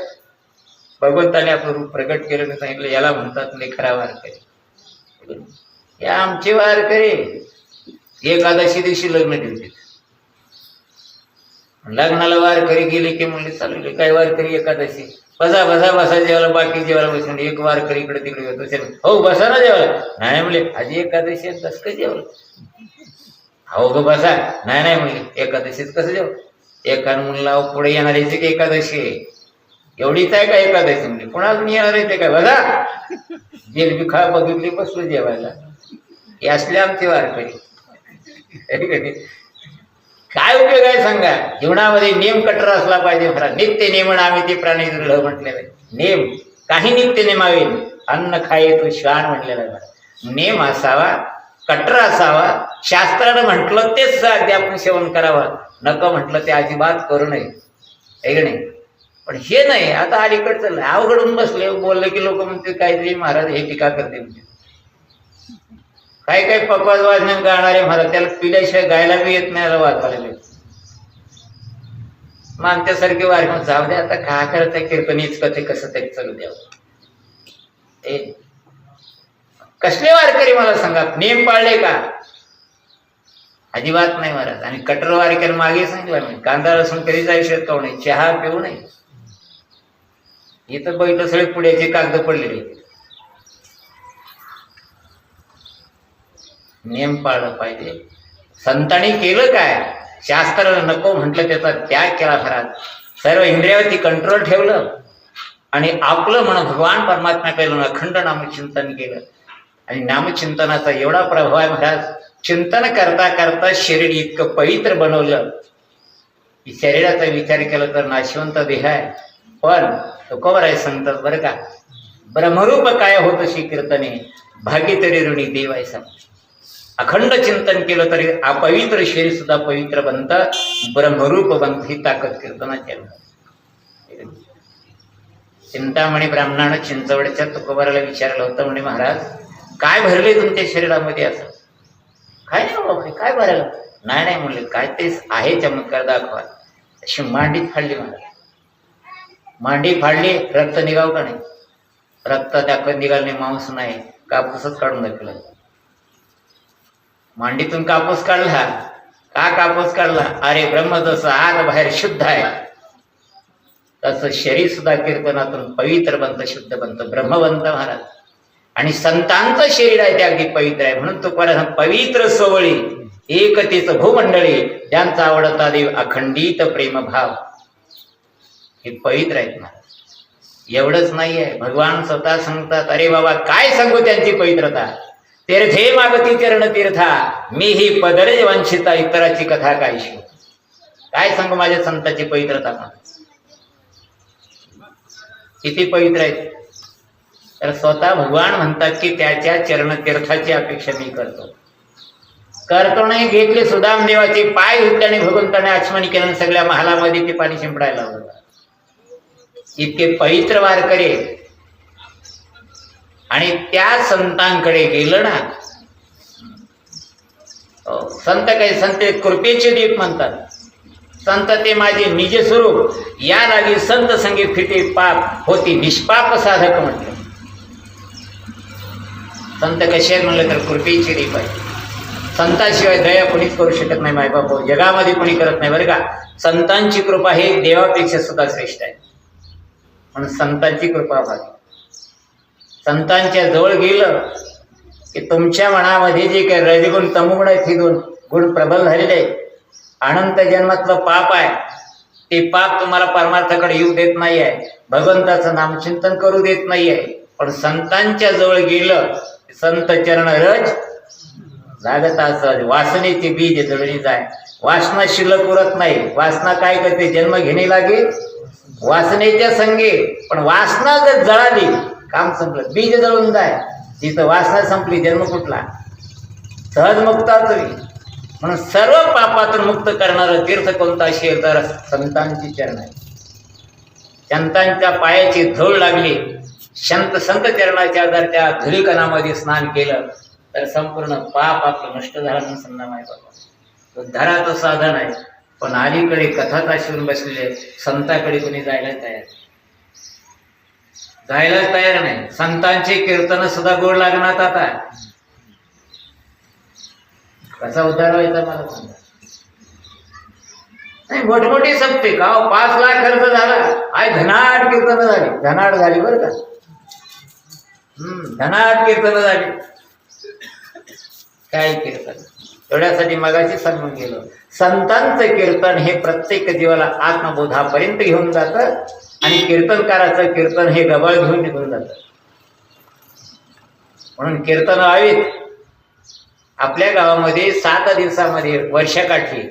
A: भगवंताने आपलं रूप प्रगट केलं आणि सांगितलं याला म्हणतात नाही खरा वारकरी. या आमचे वारकरी एकादशी दिवशी लग्न ठेवते, लग्नाला वारकरी गेले की म्हणले चालले काय वारकरी एकादशी बसा बसा बसा जेवायला, बाकी जेवायला बसून एक वारकरी इकडे तिकडे येतो, हो बसा ना जेवायला. नाही म्हणले आजी एकादशी कसं काय जेवलं, हो ग बसा. नाही म्हणले एकादशीच कसं जेवलं. एका म्हणला पुढे येणार यायचे की एकादशी आहे, एवढीच आहे का एकादशी म्हणजे पुन्हा अजून येणार येते काय बघा, जिलबी खा बघितली बसलो जेवायला. हे असले आमचे वारकरी. काय उपयोग आहे सांगा, जीवनामध्ये नेम कट्टर असला पाहिजे. खरा नित्य नेमन आम्ही ते प्राणी दुर्लभ म्हटलेलं आहे. नेम काही नित्य नेमावे, अन्न खाये तू श्वान म्हटलेलं आहे. नेम असावा, कट्टर असावा. शास्त्रानं म्हटलं तेच अगदी आपण सेवन करावं, नको म्हटलं ते अजिबात करू नये, आहे का नाही. पण हे नाही, आता अलीकडचं अवघडून बसले. बोललं की लोक म्हणते काहीतरी महाराज हे टीका करते म्हणजे. काही काही पकवाज वाजण्यात गाणारे महाराज, त्याला पिल्याशिवाय गायला बी येत नाही, वाजवायला येत. मग आमच्यासारखे वारकरी जाऊ दे आता, काय करायचं कीर्तनीच कथे कसं तरी चालू द्यावं. कसले वारकरी मला सांगा, नेम पाळले का? अजिबात नाही महाराज. आणि कट्टर वारकरी मागे सांगितलं मी, कांदा लसूण कधी जायचं खाऊ नये, चहा पिऊ नये. इथं बैठं सगळे पुढ्याचे कागद पडलेले. नेम पाळलं पाहिजे. संतांनी केलं काय, शास्त्राला नको म्हटलं त्याचा त्याग केला खरा. सर्व इंद्रियावरती कंट्रोल ठेवलं आणि आपलं मन भगवान परमात्म्याकडे अखंड नामचिंतन केलं. आणि नामचिंतनाचा एवढा प्रभाव आहे महाराज, चिंतन करता करता शरीर इतकं पवित्र बनवलं की शरीराचा विचार केला तर नाशवंत देह आहे, पण तुकोबर आहे सांगतात बरं का, ब्रह्मरूप काय होत अशी कीर्तने, भागी तरी ऋणी देव आहे सांग. अखंड चिंतन केलं तरी अपवित्र शरीर सुद्धा पवित्र बनतं, ब्रह्मरूप बनत. ही ताकद कीर्तनाची. चिंतामणी ब्राह्मणानं चिंचवडच्या तुकोबाराला विचारलं होतं, म्हणे महाराज काय भरले तुमच्या शरीरामध्ये? असं काय नाही बाबा, काय भरायला? नाही म्हणले, काय तेच आहे चमत्कार दाखवा. अशी मांडी फाडली महाराज, मांडी फाडली, रक्त निघाव का नाही? रक्त दाखवत निघाले, मांस नाही, कापूसच काढून दाखवला. मांडीतून कापूस काढला का? कापूस काढला. अरे ब्रह्म जसं आत बाहेर शुद्ध आहे, तसं शरीर सुद्धा कीर्तनातून पवित्र बनतं, शुद्ध बनतं, ब्रह्मवंत महाराज. आणि शरीर आहे ते अगदी पवित्र आहे. म्हणून तो पवित्र सोवळी एकतेच भूमंडळी, ज्यांचा आवडता देव अखंडित प्रेमभाव, हे पवित्र आहेत महाराज. एवढंच नाहीये, भगवान स्वतः सांगतात, अरे बाबा काय सांगू त्यांची पवित्रता. तीर्थे मागती चरण तीर्था, मी ही पदरे वंचिता, इतराची कथा कायशी. काय सांगू माझ्या संतांची पवित्रता, किती पवित्र आहेत. तर स्वतः भगवान म्हणतात की त्याच्या चरण तीर्थाची अपेक्षा मी करतो नाही. घेतले सुदाम देवाचे पाय धुतल्याने भगवंताने आचमन केलं, सगळ्या महालामध्ये ते पाणी शिंपडायला होतं. इतके पवित्र वारकरी. आणि त्या संतांकडे गेलं ना, संत काय, संत कृपेचे दीप म्हणतात. संत ते माझे निज स्वरूप, या लागी संत संगी फिटे पाप, होती निष्पाप साधक म्हटलं. संत कसे आहेत म्हणलं तर कृपेचे दीप आहे. संताशिवाय दया कोणीच करू शकत नाही मायबाप, जगामध्ये कोणी करत नाही बरं का. संतांची कृपा हे देवापेक्षा सुद्धा श्रेष्ठ आहे. म्हणून संतांची कृपा व्हावी. संतांच्या जवळ गेलं की तुमच्या मनामध्ये जे काही रजगुण तमोगुण आहेत, हे दोन गुण प्रबल झालेले आहेत. अनंत जन्मातलं पाप आहे, ते पाप तुम्हाला परमार्थाकडे येऊ देत नाही आहे, भगवंताचं नामचिंतन करू देत नाही आहे. पण संतांच्या जवळ गेलं, संत चरण रज लागत असं वासनेचे बीज जळणी जाय. वासना शिल्लक उरत नाही. वासना काय करते, जन्म घेणे लागे वासनेच्या संगे. पण वासना जर जळाली, काम संपलं, बीज जळून जाय. तिथं वासना संपली, जन्म कुठला? सहज मुक्त तुम्ही. म्हणून सर्व पापातून मुक्त करणारं तीर्थ कोणतं असेल तर संतांची चरण आहे. संतांच्या पायाची धूळ लागली, संत चरणाच्या जर त्या धुलीकणामध्ये स्नान केलं तर संपूर्ण पाप आपलं नष्ट झालं म्हणून समजा माय बाबा. उद्धाराचं साधन आहे. पण अलीकडे कथाच शिवून बसलेले, संताकडे कोणी जायला तयार नाही. संतांचे कीर्तन सुद्धा गोड लागणार. आता कसा उद्धार व्हायचा मला सांगा. नाही मोठमोठी सप्ते का 5 लाख खर्च झाला, आय धनाट कीर्तन झाली, धनाट झाली बरं का. धनाट कीर्तन झाली. काय कीर्तन, एवढ्यासाठी मगाशी सांगून गेलो, संतांचं कीर्तन हे प्रत्येक जीवाला आत्मबोधापर्यंत घेऊन जातं आणि कीर्तनकाराचं कीर्तन हे गबाळ घेऊन निघून जातं. म्हणून कीर्तन व्हावीत. आपल्या गावामध्ये 7 दिवसामध्ये वर्षाकाठी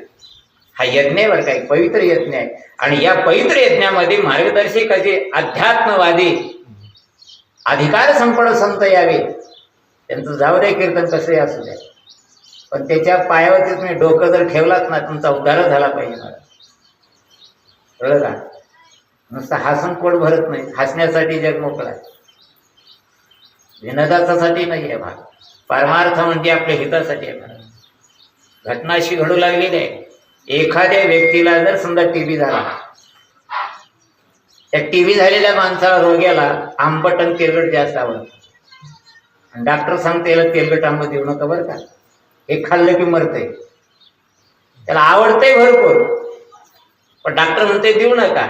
A: हा यज्ञ वर काही पवित्र यज्ञ आहे आणि या पवित्र यज्ञामध्ये मार्गदर्शक असे अध्यात्मवादी अधिकार संपन्न संत यावे. त्यांचं जाऊ द्या कीर्तन कसंही असू द्या, पण त्याच्या पायावरती तुम्ही डोकं जर ठेवलात ना, तुमचा उद्धार झाला पाहिजे. मला कळलं का? नुसतं हसून पोट भरत नाही. हसण्यासाठी जग मोकळा आहे, विनोदासाठी नाही आहे भाग. परमार्थ म्हणजे आपल्या हितासाठी आहे भाग. घटना अशी घडू लागलेली आहे, एखाद्या व्यक्तीला जर समजा टीबी झाला, त्या टीबी झालेल्या माणसाला, रोग्याला आंबट आणि तेलकट जास्त आवडतं. डॉक्टर सांगते याला तेलकट आंबट देऊ नका बरं का, हे खाल्लं की मरतंय. त्याला आवडतंय भरपूर, पण डॉक्टर म्हणते देऊ नका.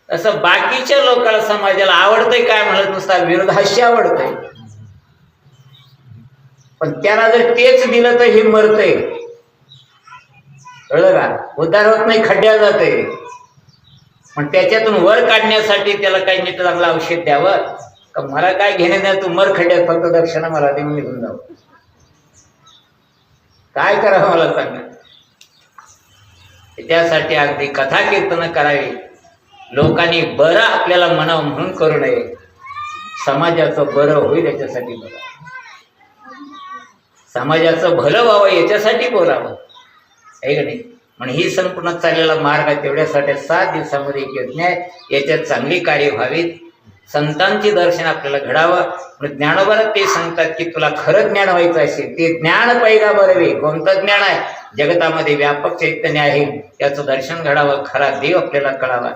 A: तसं बाकीच्या लोकांना, समाजाला आवडतंय काय म्हणत नुसता विरोधाशी आवडतंय, पण त्याला जर तेच दिलं तर हे मरतंय. कळलं का? उद्धार होत नाही, खड्ड्यात जातंय. पण त्याच्यातून वर काढण्यासाठी त्याला काही नीट चांगलं औषध द्यावं का, मला काय घेणे नाही, तू मर खड्ड्यात, फक्त दक्षिणा मला देऊन निघून जावं. काय करावं मला सांगा. त्यासाठी अगदी कथा कीर्तन करावी. लोकांनी बरं आपल्याला म्हणावं म्हणून करू नये, समाजाचं बरं होईल याच्यासाठी बोलावं, समाजाचं भलं व्हावं याच्यासाठी बोलावं, आहे का नाही? म्हणून ही संपूर्ण चाललेला मार्ग आहे. तेवढ्यासाठी 7 दिवसामध्ये एक यज्ञ आहे. याच्यात चांगली कार्य व्हावीत, संतांचे दर्शन आपल्याला घडावं. म्हणून ज्ञानोबाला ते सांगतात की तुला खरं ज्ञान व्हायचं असेल, ते ज्ञान पैगा बरवे. कोणतं ज्ञान आहे? जगतामध्ये व्यापक चैतन्य आहे, त्याचं दर्शन घडावं, खरा देव आपल्याला कळावा.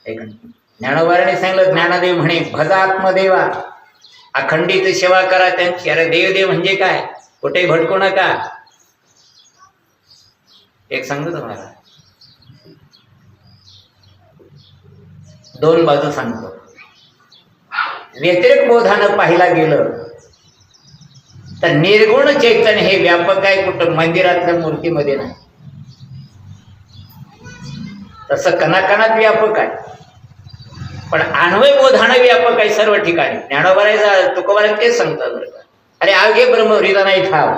A: ज्ञानोबाने सांगितलं, ज्ञानदेव म्हणे भजा आत्मदेवा, अखंडित सेवा करा त्यांची. अरे देव म्हणजे काय? कुठेही भटकू नका. एक सांगतो तुम्हाला, 2 बाजू सांगतो. व्यतिरेक बोधानं पाहिला गेलं तर निर्गुण चैतन्य हे व्यापक आहे, कुठं मंदिरातल्या मूर्तीमध्ये नाही. तसं कणाकणात व्यापक आहे, पण अन्वय बोधानं व्यापक आहे सर्व ठिकाणी. ज्ञानोबा तुकोबा तेच सांगतात बरं का. अरे अवघे ब्रह्म हृदा नाही ठाव,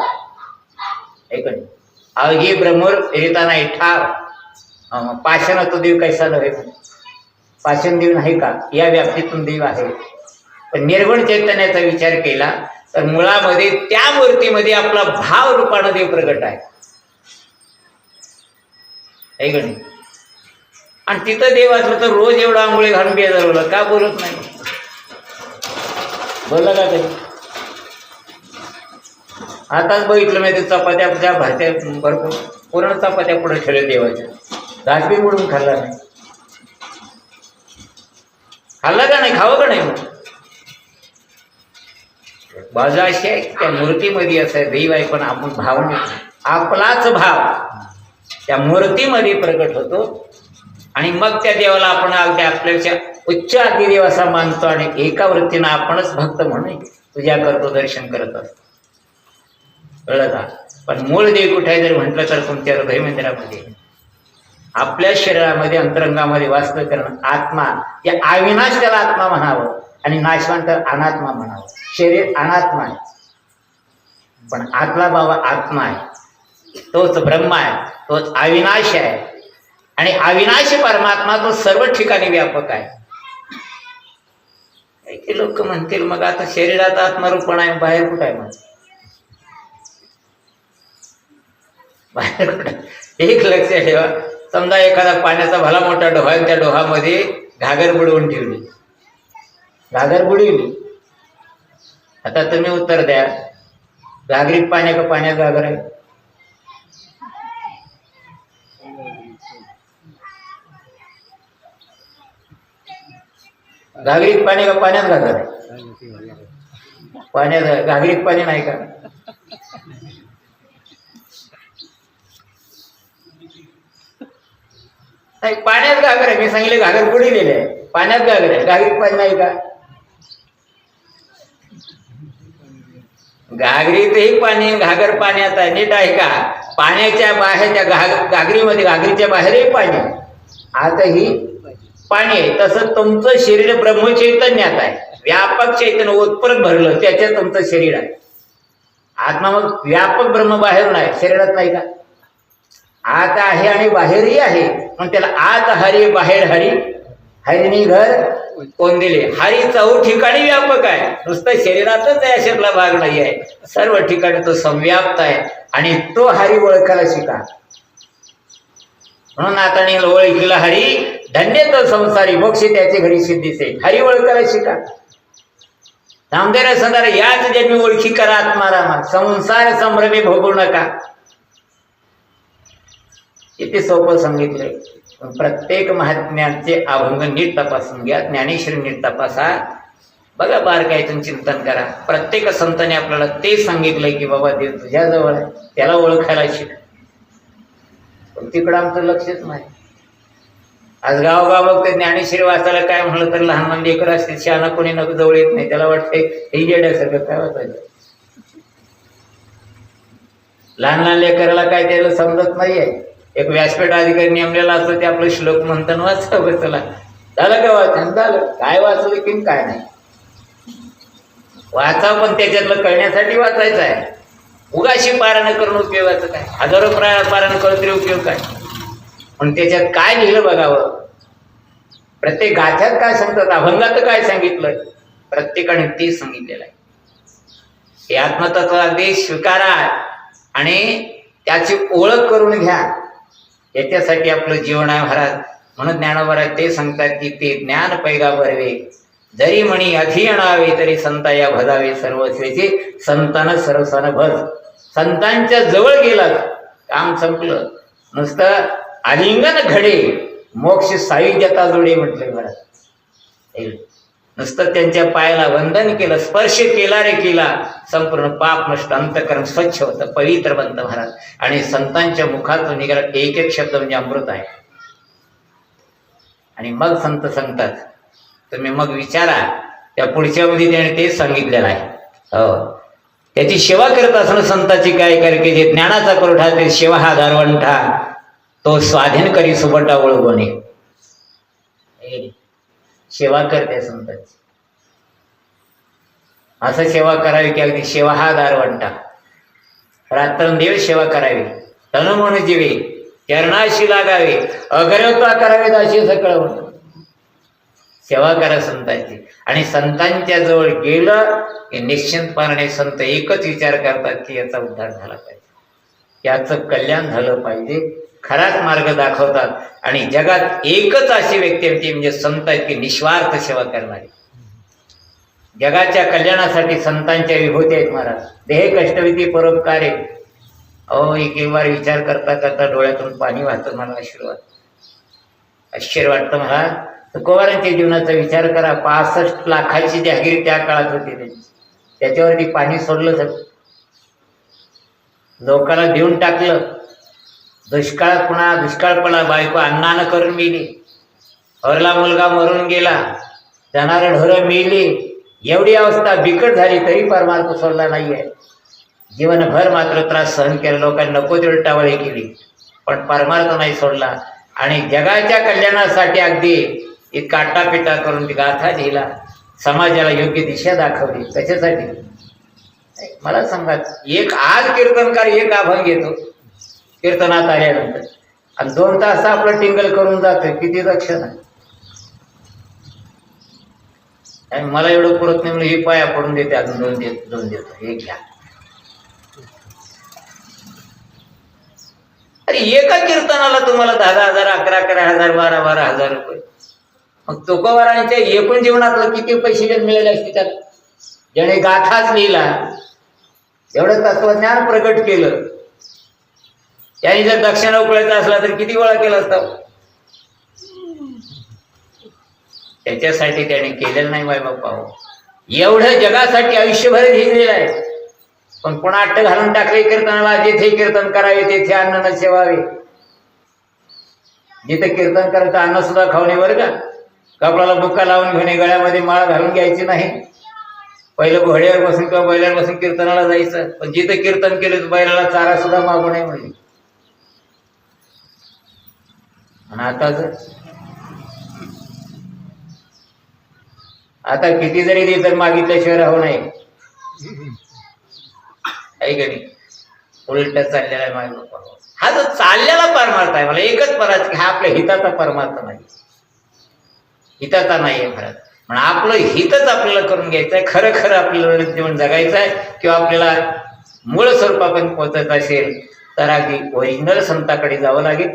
A: ऐक अवघे ब्रह्म हृदा नाही ठाव. पाषाण तो देव कैसा नव्हे, पाषाण देव नाही का? या व्याप्तीतून देव आहे. पण निर्गुण चैतन्याचा विचार केला तर मुळामध्ये त्या मूर्तीमध्ये आपला भाव रूपानं देव प्रगट आहे, ऐक नाही? आणि तिथं देव असलं तर रोज एवढा आंघोळी घालून बेजारवलं का बोलत नाही? बोलला का कधी? आताच बघितलं नाही, ते चपात्या ज्या भात्या भरपूर पूर्ण चपात्या पुढे ठेवल्या देवाच्या, घास बी बुडून खाल्ला नाही. खाल्ला का नाही? खावं का नाही? मग बाजू अशी आहे, त्या मूर्तीमध्ये असं देव आहे, पण आपण भाव नाही, आपलाच भाव त्या मूर्तीमध्ये प्रकट होतो. आणि मग त्या देवाला आपण अगदी आपल्याच्या उच्च आदिदेव असा मानतो आणि एका वृत्तीनं आपणच भक्त म्हणून पूजा करतो, दर्शन करत असतो. कळलं का? पण मूळ देव कुठे आहे जर म्हटलं तर तुमच्या हृदय मंदिरामध्ये, आपल्या शरीरामध्ये, अंतरंगामध्ये वास्तव करणं आत्मा. या अविनाश त्याला आत्मा म्हणावं आणि नाशवंत अनात्मा म्हणावं. शरीर अनात्मा आहे, पण आतला बाबा आत्मा आहे, तोच ब्रह्म आहे, तोच अविनाश आहे. आणि अविनाशी परमात्मा तो सर्व ठिकाणी व्यापक आहे. काही लोक म्हणतील मग आता शरीरात आत्मरूपण आहे, बाहेर कुठं आहे? मग बाहेर कुठं? एक लक्ष ठेवा, समजा एखादा पाण्याचा भला मोठा डोहा आहे, त्या डोहामध्ये घागर बुडवून ठेवली, घागर बुडवली. आता तुम्ही उत्तर द्या, घागरीत पाणी का पाण्यात घागर आहे? घागरीत पाणी का पाण्यात घागर आहे? पाण्यात. घागरीत पाणी नाही का? नाही, पाण्यात घागर आहे. मी सांगितले घागर बुडलेले आहे, पाण्यात घागर आहे, घागरीत पाणी नाही का? घागरीतही पाणी, घागर पाण्यात आहे. नीट आहे का? पाण्याच्या बाहेर त्या घागरीमध्ये, घागरीच्या बाहेरही पाणी, आतही पाणी आहे. तसं तुमचं शरीर ब्रह्मचैतन्यात आहे, व्यापक चैतन्य उत्पन्न भरलं, त्याच्यात तुमचं शरीर आहे. आत्मा मग व्यापक ब्रह्म बाहेर नाही, शरीरात नाही का? आत आहे आणि बाहेरही आहे. मग त्याला आत हरी बाहेर हरी, हरिणी घर कोण दिले. हरी चौ ठिकाणी व्यापक आहे, नुसतं शरीरातच आहे अशातला भाग नाही आहे, सर्व ठिकाणी तो संव्याप्त आहे. आणि तो हरी ओळखायला शिका. म्हणून आता ओळखीला हरी धन्य तो संसारी, मोक्ष त्याची घरी सिद्धीचे. हरी ओळखायला शिका. नामदेव संसार याच जन्मी ओळखी करा आत्मारामा, संसार संभ्रमे भोगू नका. किती सोपं सांगितलंय. प्रत्येक महात्म्याचे अभंग नीट तपासून घ्या, ज्ञानेश्वरी नीट तपासा, बघा, बारकाईतून चिंतन करा. प्रत्येक संतांनी आपल्याला ते सांगितलंय की बाबा देव तुझ्याजवळ आहे, त्याला ओळखायला शिक. पण तिकडं आमचं लक्षच नाही. आज गावगाव बघते ज्ञानेश्वरी वाचायला काय म्हणलं तर लहान लहान लेकर असते, शहाणा कोणी नको जवळ येत नाही, त्याला वाटते हे येण्यासारखं काय वाचायचं. लहान लहान लेकराला काय त्याला समजत नाहीये. एक व्यासपीठ अधिकारी नेमलेला असतो, ते आपलं श्लोक म्हणताना वाचावं, चला झालं का वाचन, झालं काय वाचलं की काय नाही. वाचावं पण त्याच्यातलं कळण्यासाठी वाचायचं आहे. उगाशी पारायण करून उपयोगाचं काय, हजारो पारायण करून तरी उपयोग काय. पण त्याच्यात काय लिहिलं बघावं. प्रत्येक गाथ्यात काय सांगतात, अभंगात काय सांगितलं, प्रत्येकाने ते सांगितलेलं आहे. हे आत्मतत्व अगदी स्वीकारा आणि त्याची ओळख करून घ्या. याच्यासाठी आपलं जीवन आहे महाराज. म्हणून ज्ञानोबरात ते सांगतात की ते ज्ञान पैगा भरवे, जरी म्हणी अधी अणावे तरी संता या भजावे सर्वस्वेचे, संतान सरसानं भज. संतांच्या जवळ गेला काम संपलं. नुसतं आलिंगन घडे मोक्ष सायुज्यता जोडे म्हटले महाराज. नुसतं त्यांच्या पायाला वंदन केलं, स्पर्श केला रे केला, संपूर्ण पाप नष्ट, अंतकरण स्वच्छ होतं, पवित्र बनतं महाराज. आणि संतांच्या मुखातून निघाला एक एक शब्द म्हणजे अमृत आहे. आणि मग संत सांगतात, तुम्ही मग विचारा, त्या पुढच्या मध्ये त्याने तेच सांगितलेलं आहे. हो, त्याची सेवा करत असणं संताची काय करके, जे ज्ञानाचा पुरवठा ते सेवा हा दारवंठा, तो स्वाधीन करी सुबटा ओळखणे. सेवा करते संतांची, असं सेवा करावी की अगदी सेवा हा दारवंटा, रात्रंदिवस सेवा करावी, तन मन जीवे चरणाशी लागावे, अग्रता करावेत अशी सकळ सेवा करा संतांची. आणि संतांच्या जवळ गेलं की निश्चिंतपणे संत एकच विचार करतात की याचा उद्धार झाला पाहिजे, याचं कल्याण झालं पाहिजे, खराच मार्ग दाखवतात. आणि जगात एकच अशी व्यक्ती आहे म्हणजे संत आहेत की निस्वार्थ सेवा करणारी. जगाच्या कल्याणासाठी संतांच्या विभूती आहेत महाराज. देह कष्टविधी परोपकारे. अहो, एक बार विचार करता करता डोळ्यातून पाणी वाहतं मला. आश्चर्य वाटतं मला. तुकोबारांच्या जीवनाचा विचार करा. 65 लाखाची जहागीर त्या काळात होती त्यांची, त्याच्यावरती पाणी सोडलं सगळं, लोकांना देऊन टाकलं. दुष्काळात पुन्हा दुष्काळ पडला, बायको अन्नानं करून मेली, हरला मुलगा मरून गेला, जाणारे ढोरं मेली. एवढी अवस्था बिकट झाली तरी परमार्थ सोडला नाहीये. जीवनभर मात्र त्रास सहन केला, लोकांनी नको तेवढी टावळी केली, पण परमार्थ नाही सोडला. आणि जगाच्या कल्याणासाठी अगदी इतका आटापिटा करून ती गाथा लिहिला, समाजाला योग्य दिशा दाखवली. त्याच्यासाठी मला सांगा, एक आज कीर्तनकार एक अभंग येतो कीर्तनात आल्यानंतर, आणि 2 तास आपलं टिंगल करून जातं. किती लक्षण आहे. मला एवढं पुरत नाही म्हणून हे पाया पडून देते, अजून 2 देतो, हे घ्या. अरे एका कीर्तनाला तुम्हाला 10,000, 11,000, 12,000 रुपये. मग तुकोबारांच्या एकूण जीवनातलं किती पैसे मिळाले असते त्यात. ज्याने गाथाच लिहिला, एवढं तत्वज्ञान प्रगट केलं, त्याने जर दक्षिणा उकळायचा असला तर किती वेळा केला असता. त्याच्यासाठी त्याने केलेलं नाही बाय बाप्पा. एवढं जगासाठी आयुष्यभर झिजलेलं आहे, पण पुन्हा अट्ट घालून टाकले कीर्तनाला. जेथे कीर्तन करावे तेथे अन्न न सेवावे. जिथे कीर्तन करायचं अन्न सुद्धा खाऊ नये बरं का. कपडाला बुक्का लावून घेणे, गळ्यामध्ये माळा घालून घ्यायची नाही. पहिलं घोड्यावर बसून किंवा बैलावर बसून कीर्तनाला जायचं, पण जिथं कीर्तन केलं तर बैलाला चारा सुद्धा मागू नये म्हणजे. आणि आता किती जरी दे तर मागितल्याशिवाय राहू नये. ऐकणी उलट चाललेला आहे माझ्या बाप्पा. हा जो चाललेला परमार्थ आहे, मला एकच पराच की हा आपल्या हिताचा परमार्थ नाही, हिताचा नाही आहे खरंच. पण आपलं हितच आपल्याला करून घ्यायचं आहे, खरं खरं आपल्याला जीवन जगायचं आहे. किंवा आपल्याला मूळ स्वरूपापर्यंत पोहोचायचं असेल तर अगदी ओरिजिनल संताकडे जावं लागेल.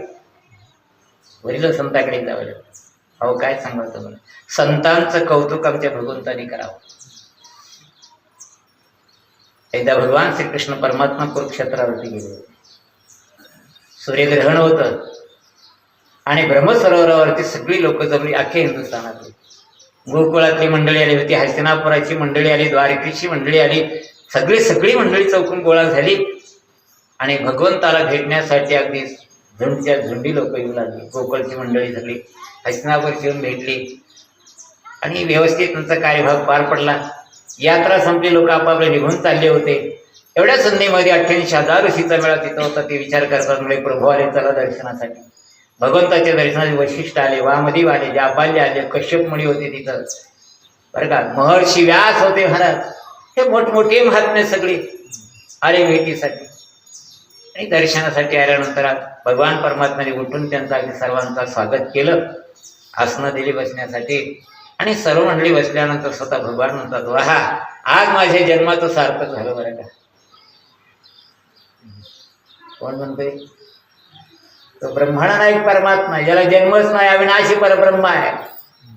A: ओरिजिनल संताकडे जावं लागेल. अहो काय सांगा तुम्हाला, संतांचं कौतुक आमच्या भगवंतानी करावं. एकदा भगवान श्रीकृष्ण परमात्मा कुरुक्षेत्रावरती गेले. सूर्यग्रहण होतं आणि ब्रह्मसरोवरावरती सगळी लोक जमली, अख्ख्या हिंदुस्थानातली. गोकुळातली मंडळी आली होती, हस्तिनापुराची मंडळी आली, द्वारकेची मंडळी आली, सगळी मंडळी चौकून गोळा झाली आणि भगवंताला भेटण्यासाठी अगदी झुंडच्या झुंडी लोक येऊ लागली. गोकुळची मंडळी सगळी हस्तिनापूरची येऊन भेटली आणि व्यवस्थित त्यांचा कार्यभाग पार पडला. यात्रा संपली, लोक आपापले निघून चालले होते. एवढ्या संधीमध्ये 88,000 ऋषीचा मेळा तिथं होता. ते विचार करतात म्हणजे प्रभू आले चला दर्शनासाठी. भगवंताच्या दर्शनाचे वैशिष्ट्य आले, वामदेव आले, जाबाल्य आले, कश्यप मुनी होते तिथं बरं का, महर्षी व्यास होते महाराज. हे मोठमोठे महात्मे सगळे आले भेटीसाठी. आणि दर्शनासाठी आल्यानंतर भगवान परमात्म्याने उठून त्यांचं अगदी सर्वांचं स्वागत केलं, आसनं दिली बसण्यासाठी. आणि सर्व मंडळी बसल्यानंतर स्वतः भगवान म्हणतात, वाहा आज माझ्या जन्माचं सार्थक झालं बरं का. कोण म्हणतोय? तो ब्रह्मांड परमात्मा, ज्याला जन्मच नाही, अविनाशी परब्रह्म आहे.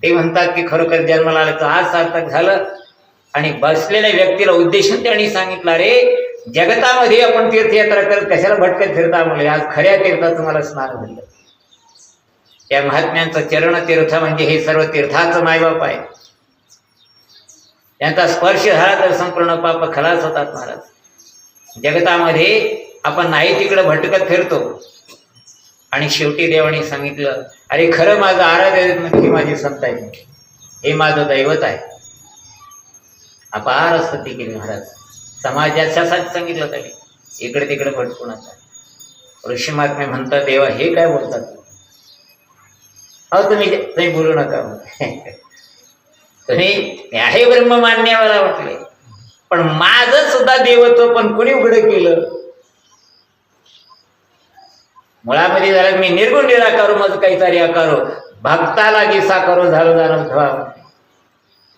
A: ते म्हणतात की खरोखर जन्माला आलं तर आज सार्थक झालं. आणि बसलेल्या व्यक्तीला उद्देशून त्यांनी सांगितलं, रे जगतामध्ये आपण तीर्थयात्रा करत कशाला भटकत फिरता म्हणले, आज खऱ्या तीर्थात तुम्हाला स्नान झालं. त्या महात्म्यांचं चरणतीर्थ म्हणजे हे सर्व तीर्थाचं मायबाप आहे. त्यांचा स्पर्श झाला तर संपूर्ण पाप खलास होतात महाराज. जगतामध्ये आपण नाही तिकडं भटकत फिरतो आणि शेवटी देवाने सांगितलं, अरे खरं माझं आराध्य म्हणजे ही माझी संत आहे, हे माझं दैवत आहे. अपार स्तुती केली महाराज. समाजाच्यासाठी सांगितलं त्यांनी, इकडे तिकडे भटकू नका. ऋषी महात्मे म्हणतात, देवा हे काय बोलतात? अहो तुम्ही बोलू नका. तुम्ही आहे ब्रह्म मान्य मला वाटले, पण माझं सुद्धा देवत्व पण कोणी उघडं केलं? मुळामध्ये झालं मी निर्गुण निराकारो मज काहीतरी आकारो, भक्ताला की साकारो झालो जाणव ठेवा.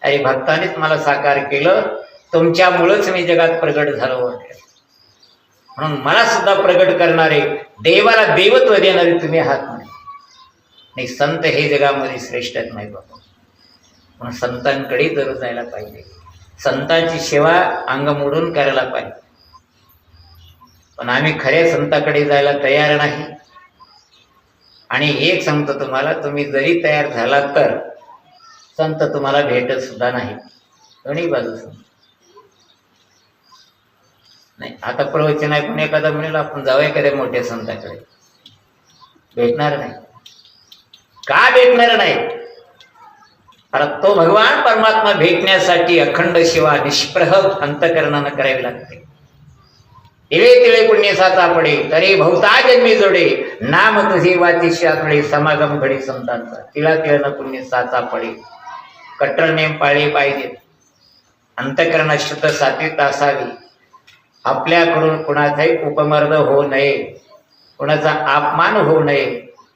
A: अरे भक्तानेच मला साकार केलं, तुमच्यामुळंच मी जगात प्रगट झालो वाटलं. म्हणून मला सुद्धा प्रगट करणारे, देवाला देवत्व देणारे तुम्ही आहात म्हणे. नाही, संत हे जगामध्ये श्रेष्ठ नाही बाबा. म्हणून संतांकडे दररोज जायला पाहिजे, संतांची सेवा अंग मोडून करायला पाहिजे. पण आम्ही खऱ्या संताकडे जायला तयार नाही. आणि एक सांगतो तुम्हाला, तुम्ही जरी तयार झालात तर संत तुम्हाला भेटत सुद्धा नाही. दोन्ही बाजू नाही. आता प्रवचन ऐकून एखादा म्हणेल आपण जाऊया एखाद्या मोठ्या संताकडे, भेटणार नाही. का भेटणार नाही? कारण तो भगवान परमात्मा भेटण्यासाठी अखंड सेवा निष्प्रह अंतकरणानं करावी लागते. तिळे तिळे पुण्य साचा पडे, तरी भवता जन्मी जोडे, नाम तुझी वाचिष्या आतडे, समागम घडी संतांचा. तिळा तिळानं पुण्य साचा पडे. कट्टर नेम पाळले पाहिजेत. अंतकरणात शुद्ध सात्विक असावी. आपल्याकडून कुणाचाही उपमर्द होऊ नये, कुणाचा अपमान होऊ नये,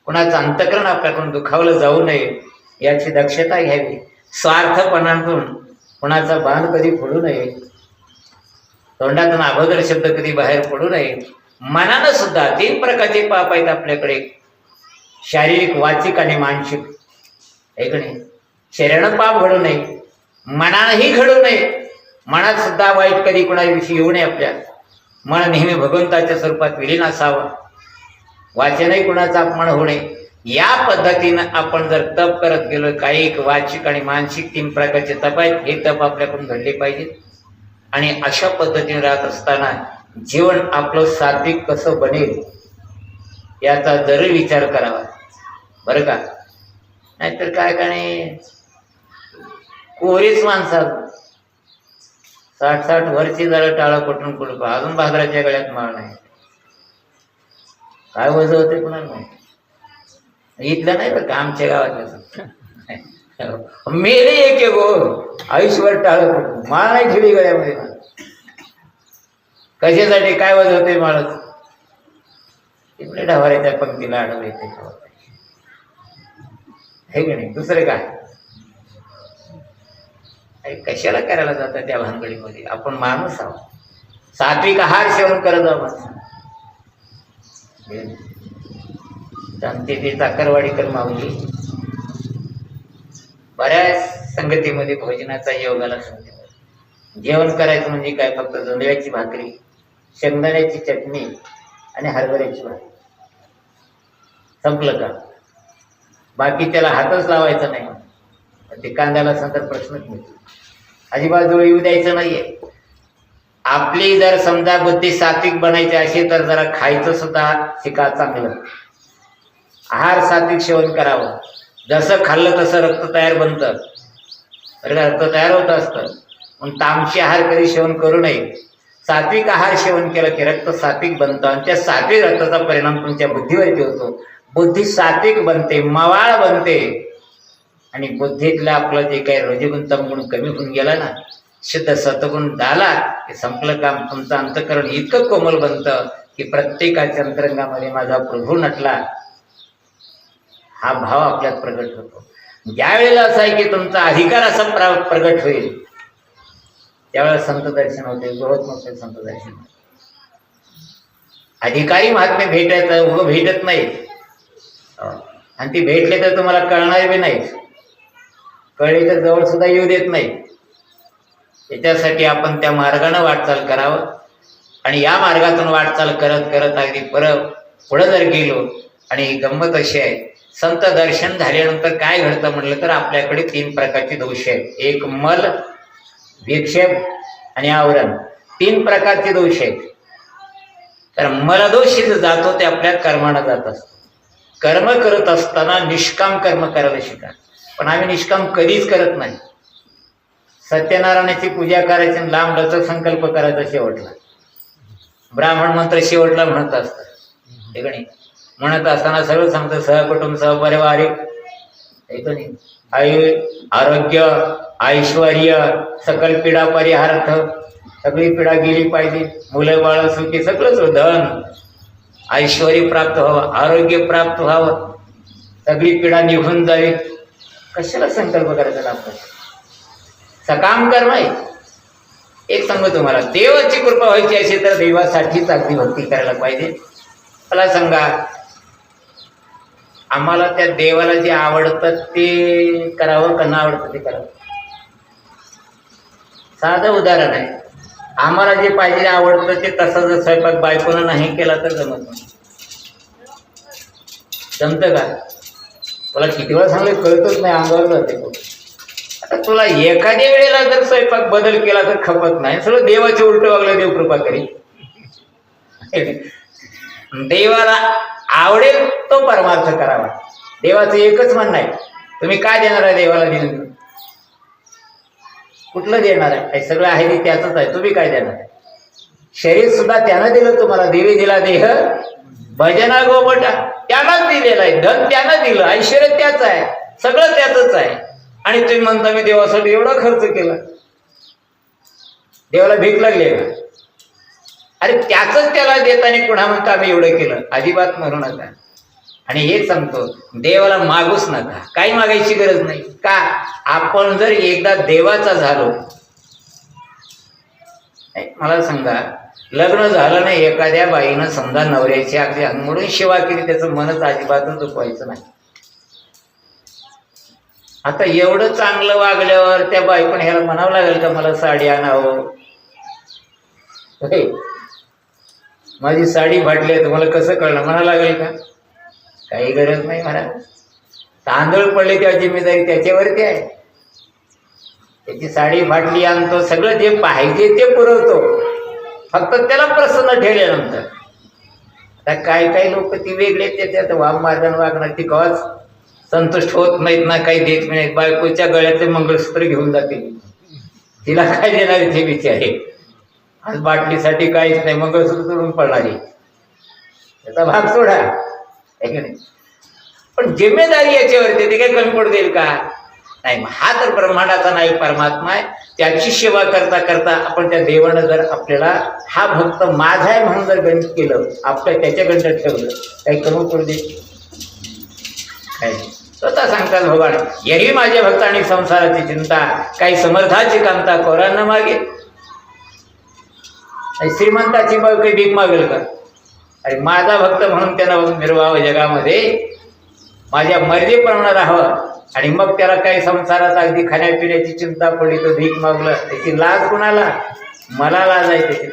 A: कुणाचं अंतकरण आपल्याकडून दुखावलं जाऊ नये याची दक्षता घ्यावी. स्वार्थपणातून कुणाचा बाण कधी फोडू नये, तोंडातून अभद्र शब्द कधी बाहेर पडू नये. मनानं सुद्धा 3 प्रकारचे पाप आहेत आपल्याकडे, शारीरिक, वाचिक आणि मानसिक. ऐकणे, शरीरानं पाप घडू नये, मनानंही घडू नये. मनात सुद्धा वाईट कधी कुणाविषयी येऊ नये. आपल्या मन नेहमी भगवंताच्या स्वरूपात विलीन असावं. वाचनही कुणाचा अपमान होऊ नये. या पद्धतीनं आपण जर तप करत गेलो, कायिक, वाचिक आणि मानसिक 3 प्रकारचे तप आहेत, हे तप आपल्याकडून घडले पाहिजे. आणि अशा पद्धतीने राहत असताना जीवन आपलं सात्विक कसं बनेल याचा जरूर विचार करावा बरं का. नाहीतर काय का नाही, कोरीच माणसात 60-60 वर्षी झालं टाळं कुठून कुठं, अजून भाद्राच्या गळ्यात माळ नाही. काय वजन होते कुणाला माहिती. इथलं नाही बरं का, आमच्या गावातलं मेले एक गो आयुष्यभर टाळं कुठून, माळ नाही ठेवली गळ्यामध्ये. कशासाठी काय वजन होते माळच, तिकडे ढवाऱ्याच्या पंक्तीला आडवं येते हे की नाही. दुसरे काय कशाला करायला जातात त्या भानगडीमध्ये. आपण माणूस आहोत, सात्विक आहार सेवन करत आहोत. सांगते ते चाकरवाडीकर माऊली बऱ्याच संगतीमध्ये भोजनाचा योगाला सांगते. जेवण करायचं म्हणजे काय, फक्त जोंधळ्याची भाकरी, शेंगदाण्याची चटणी आणि हरभऱ्याची भाकरी, संपलं का. बाकी त्याला हातच लावायचा नाही. ते कांद्याला सांगतात प्रश्नच मिळतो. अजिबात जवळ येऊ द्यायचं नाहीये. आपली जर समजा बुद्धी सात्विक बनायची असेल तर जरा खायचं सुद्धा शिका चांगलं. आहार सात्विक सेवन करावं. जसं खाल्लं तसं रक्त तयार बनतं, रक्त तयार होत असतं. म्हणून तामसी आहार कधी सेवन करू नये. सात्विक आहार सेवन केलं की रक्त सात्विक बनतं आणि त्या सात्विक रक्ताचा परिणाम तुमच्या बुद्धीवरती होतो. बुद्धी सात्विक बनते, मवाळ बनते आणि बुद्धीतलं आपलं जे काही रजगुण तमगुण कमी होऊन गेला ना, शुद्ध सत्वगुण झाला की संपलं काम. तुमचं अंतःकरण इतकं कोमल बनतं की प्रत्येकाच्या अंतरंगामध्ये माझा प्रभू नटला हा भाव आपल्यात प्रगट होतो. ज्या वेळेला असं आहे की तुमचा अधिकार असा प्रगट होईल त्यावेळेला संत दर्शन होते. बहुत मोठे संत दर्शन होते. अधिकारी महात्मे भेटायचं उगं भेटत नाही आणि ती भेटले तर तुम्हाला कळणार बी नाही. कळले तर जवळ सुद्धा येऊ देत नाही. त्याच्यासाठी आपण त्या मार्गाने वाटचाल करावं आणि या मार्गातून वाटचाल करत करत अगदी पुढं जर गेलो. आणि गंमत अशी आहे, संत दर्शन झाल्यानंतर काय घडतं म्हटलं तर आपल्याकडे 3 प्रकारचे दोष आहेत. एक मल, विक्षेप आणि आवरण. 3 प्रकारचे दोष आहेत. तर मलदोष जातो ते आपल्या कर्मानं जात असतो. कर्म करत असताना निष्काम कर्म करायला शिका. पण आम्ही निष्काम कधीच करत नाही. सत्यनारायणाची पूजा करायची आणि लांब लचक संकल्प करायचा शेवटला. ब्राह्मण मंत्र शेवटला म्हणत असतात. ठीक आहे, म्हणत असताना सगळं सांगतं सहकुटुंब सहपरिवारिक ऐकतो नाही, आरोग्य, ऐश्वर्य, सकल पीडा परिहार्थ, सगळी पीडा गेली पाहिजे, मुलं बाळ सुखी, सगळंच धन ऐश्वर्य प्राप्त व्हावं, आरोग्य प्राप्त व्हावं, सगळी पीडा निघून जावी. कशाला संकल्प करायचा आपण. सकाम कर्म आहे. एक सांगू तुम्हाला, देवाची कृपा व्हायची असेल तर देवासाठीच अगदी भक्ती करायला पाहिजे. मला सांगा, आम्हाला त्या देवाला जे आवडतं ते करावं का न आवडतं ते करावं. साधं उदाहरण आहे. आम्हाला जे पाहिजे आवडतं ते तसं जर स्वयंपाक बायकोनं नाही केला तर जमत नाही. जमतं का. तुला किती वेळा सांगलं कळतच नाही, अंगावर जाते. आता तुला एखाद्या वेळेला जर स्वयंपाक बदल केला तर खपत नाही. सगळं देवाचे उलट वागलं, देव कृपा करी. देवाला आवडेल तो परमार्थ करावा. देवाचं एकच म्हणणं आहे, तुम्ही काय देणार आहे देवाला देऊन. कुठलं देणार आहे. सगळं आहे ते त्याचंच आहे. तुम्ही काय देणार आहे. शरीर सुद्धा त्यानं दिलं तुम्हाला. देवी दिला देह भजना गोबटा, त्यानंच दिलेला आहे. धन त्यानं दिलं, ऐश्वर्य त्याच आहे, सगळं त्याचंच आहे. आणि तुम्ही म्हणता मी देवासाठी एवढा खर्च केला. देवाला भीक लागली का. अरे त्याच त्याला देताना पुन्हा म्हणता आम्ही एवढं केलं. अजिबात म्हणू नका. आणि हेच सांगतो, देवाला मागूच नका. काही मागायची गरज नाही. का, आपण जर एकदा देवाचा झालो. मला सांगा, लग्न झालं नाही एखाद्या बाईनं समजा नवऱ्याची अगदी अंगमोडून सेवा केली, त्याचं मनच अजिबातच दुखवायचं नाही. आता एवढं चांगलं वागल्यावर त्या बायकोने ह्याला म्हणावं लागेल का मला साडी आणावं. माझी साडी फाटली तुम्हाला कसं कळलं म्हणावं लागेल का. काही गरज नाही म्हणा. तांदूळ पडले तेव्हा जिम्मेदारी त्याच्यावरती आहे. त्याची साडी फाटली आणतो, सगळं जे पाहिजे ते पुरवतो, फक्त त्याला प्रसन्न ठेवल्यानंतर. आता काही लोक ती वेगळे त्याच्यात वाम मार्गाने वागणार, ती कवाच संतुष्ट होत नाहीत ना, काही देत नाहीत. बायकोच्या गळ्यातले मंगळसूत्र घेऊन जातील. तिला काय देणार ते बिचारे? आज बाटलीसाठी काहीच नाही, मंगळसूत्र तोडून पडणारी, त्याचा भाग सोडा, आहे की नाही? पण जिम्मेदारी याच्यावरती, ते काही कमी पडू देईल का? नाही. मग हा तर ब्रह्मांडाचा नाही परमात्मा आहे. त्याची सेवा करता करता आपण त्या देवानं जर आपल्याला हा भक्त माझा आहे म्हणून जर गणित केलं, आपलं त्याच्याकडं ठेवलं, काही कमी पडू दे काय? स्वतः सांगतात भगवान, यही माझ्या भक्तांनी संसाराची चिंता, काही समर्थाची कांता कोरांना मागे. श्रीमंताची बाब काही भीक मागेल का? अरे माझा भक्त म्हणून त्यानं मिरवावं जगामध्ये, माझ्या मर्जीप्रमाणे राहावं. आणि मग त्याला काही संसारात अगदी खाण्यापिण्याची चिंता पडली तर भीक मागलं, त्याची लाज कुणाला? मला लाज आहे त्याची.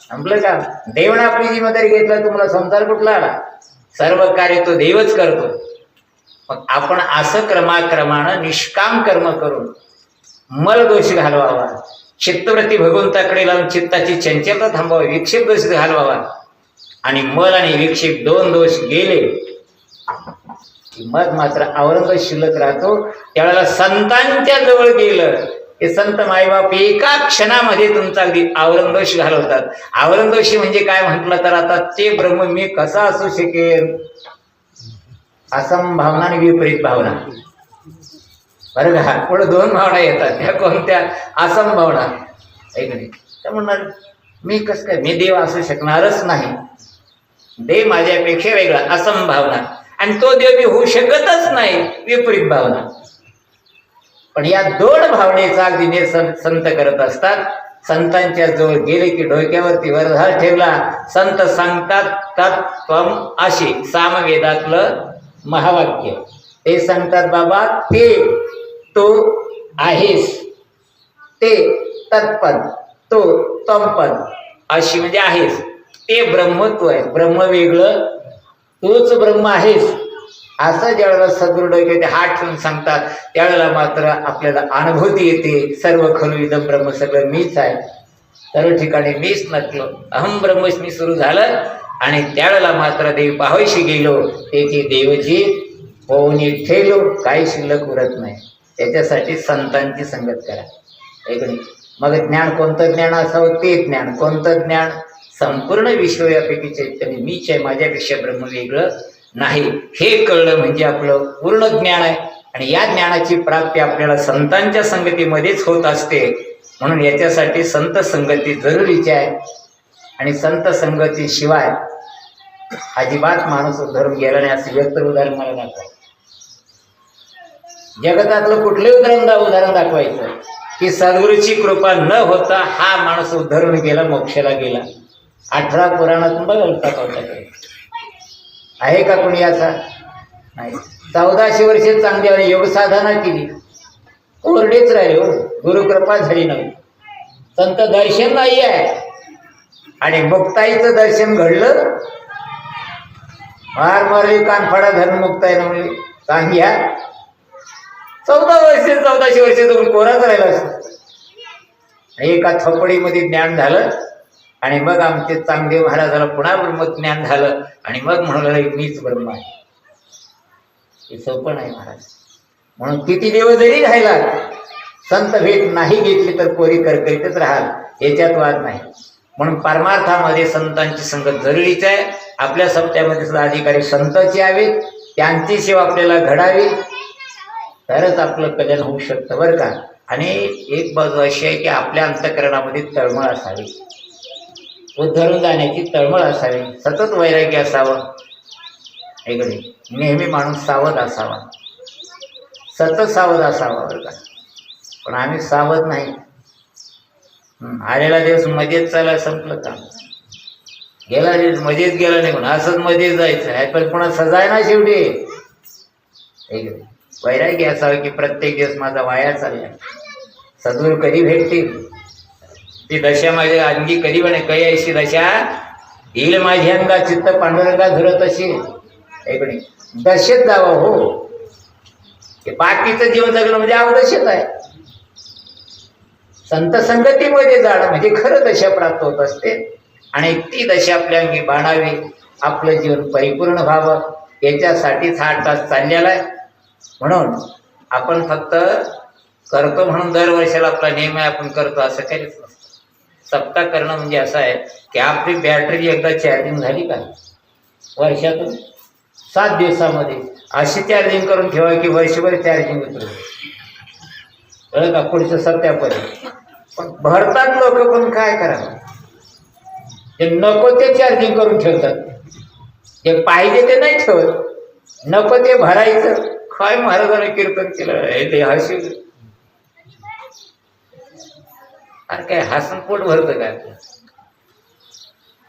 A: संपलं का? देवना आपली जिम्मेदारी घेतला, तुम्हाला संसार कुठला आला? सर्व कार्य तो देवच करतो. मग आपण असं क्रमाक्रमानं निष्काम कर्म करून मल दोष घालवावा, चित्तवृत्ती भगवंताकडे लावून चित्ताची चंचलता थांबवावी, विक्षेप दोष घालवावा. आणि मल आणि विक्षेप दोन दोष गेले की मग मात्र औरंग शिल्लक राहतो. त्यावेळेला संतांच्या जवळ गेलं, हे संत मायबाप एका क्षणामध्ये तुमचा अगदी औरंगदोष घालवतात. औरंगदोषी म्हणजे काय म्हटलं तर, आता ते ब्रह्म मी कसा असू शकेल? असंभावना आणि विपरीत भावना, बरं का? पुढे दोन भावना येतात, त्या कोणत्या? असंभावना, ऐक नाही. तर म्हणणार मी कसं काय, मी देव असू शकणारच नाही, देव माझ्यापेक्षा वेगळा, असंभावना. आणि तो देव मी होऊ शकतच नाही, विपरीत भावना. पण या दोन भावनेचा अगदी निरसन संत करत असतात. संतांच्या जवळ गेले की डोक्यावरती वरधार ठेवला. संत सांगतात तत्त्वम अशी सामवेदातलं महावाक्य. ते सांगतात बाबा, ते तो आहेस, ते तत्पद, तो तमपद, अशी म्हणजे आहेस, ते ब्रह्मत्व आहे. ब्रह्म वेगळं, तोच ब्रह्म आहेस, असं ज्यावेळेला सद्गुरू डोक्यात हात ठेवून सांगतात, त्यावेळेला मात्र आपल्याला अनुभूती येते, सर्व खलु इदं ब्रह्म, सगळं मीच आहे, सर्व ठिकाणी मीच नटलो, अहम ब्रह्मस्मी सुरू झालं. आणि त्यावेळेला मात्र देव पाहायशी गेलो, ते देवजी होऊन ठेवलो, काही शिल्लक उरत नाही. त्याच्यासाठी संतांची संगत करा, एक नाही. मग ज्ञान कोणतं ज्ञान असावं? ते ज्ञान कोणतं ज्ञान? संपूर्ण विश्व यापैकी चैतन्य मीच आहे, माझ्यापेक्षा ब्रह्म वेगळं नाही, हे कळलं म्हणजे आपलं पूर्ण ज्ञान आहे. आणि या ज्ञानाची प्राप्ती आपल्याला संतांच्या संगतीमध्येच होत असते. म्हणून याच्यासाठी संत संगती जरुरीची आहे. आणि संत संगतीशिवाय अजिबात माणूस उद्धरून गेला नाही. असं व्यक्त उदाहरण मला दाखवा, जगतातलं कुठलंही उदाहरण दाखवायचं की सद्गुरूची कृपा न होता हा माणूस उद्धरून गेला, मोक्षाला गेला. 18 पुराणातून बघा आहे का कोणी असा? नाही. 1400 वर्षे चांगली योग साधना केली, कोरडेच राहिले हो, गुरुकृपा झाली नाही, संत दर्शन नाही आहे. आणि मुक्ताईचं दर्शन घडलं, मार मारली कानफाडा धरून मुक्ताई ना म्हणजे सांग्या 1400 वर्षे जाऊन कोराच राहिला असं. एका थोपडीमध्ये ज्ञान झालं. आणि मग आमचे चांगदेव महाराजाला पुन्हा ब्रह्मज्ञान झालं. आणि मग म्हणाला मीच ब्रह्म आहे. हे सोपं नाही महाराज. म्हणून किती देव जरी राहिला, संत भेट नाही घेतली तर कोरी करकरीतच राहाल, याच्यात वाद नाही. म्हणून परमार्थामध्ये संतांची संगत जरुरीच आहे. आपल्या सप्त्यामध्ये सुद्धा अधिकारी संतच यावेत, त्यांची सेवा आपल्याला घडावी, तरच आपलं कल्याण होऊ शकतं बरं का. आणि एक बाजू अशी आहे की आपल्या अंतःकरणामध्ये तळमळ असावी, उद्धरून जाण्याची तळमळ असावी, सतत वैराग्य असावं. ऐकणे नेहमी माणूस सावध असावा, सतत सावध असावा बरं का. पण आम्ही सावध नाही. आलेला दिवस मजेत चाला, संपलं काम. गेला दिवस मजेत गेला निघून, असंच मजेत जायचं आहे. पण पुन्हा सजाय ना शेवटी. वैराग्य असावं की प्रत्येक दिवस माझा वाया चालला, सद्गुरू कधी भेटतील, ती दशा माझ्या अंगी कधी बने, काही अशी दशा येईल माझी अंगा, चित्त पांडुरंगा धुरत अशी. ऐकणे दशेत जावं हो. बाकीचं जीवन जगलं म्हणजे अवदशेत आहे. संत संगतीमध्ये जाणं म्हणजे खरं दशा प्राप्त होत असते. आणि ती दशा आपल्या अंगी बाणावी, आपलं जीवन परिपूर्ण व्हावं, याच्यासाठीच हा तास चाललेला आहे. म्हणून आपण फक्त करतो म्हणून दरवर्षाला आपला नेम आहे आपण करतो असं काहीच नसतं. सप्ताह करणं म्हणजे असं आहे की आपली बॅटरी एकदा चार्जिंग झाली का वर्षातून 7 दिवसामध्ये अशी चार्जिंग करून ठेवा की वर्षभर चार्जिंग उतरव. कळलं का? पुढचं सप्त्यापर्यंत. पण भरतात लोक, पण काय करावं, ते नको ते चार्जिंग करून ठेवतात, जे पाहिजे ते नाही ठेवत, नको ते भरायचं. काय महाराजांनी कीर्तन केलं हे ते हसी. अरे काय हसून पोट भरतं काय?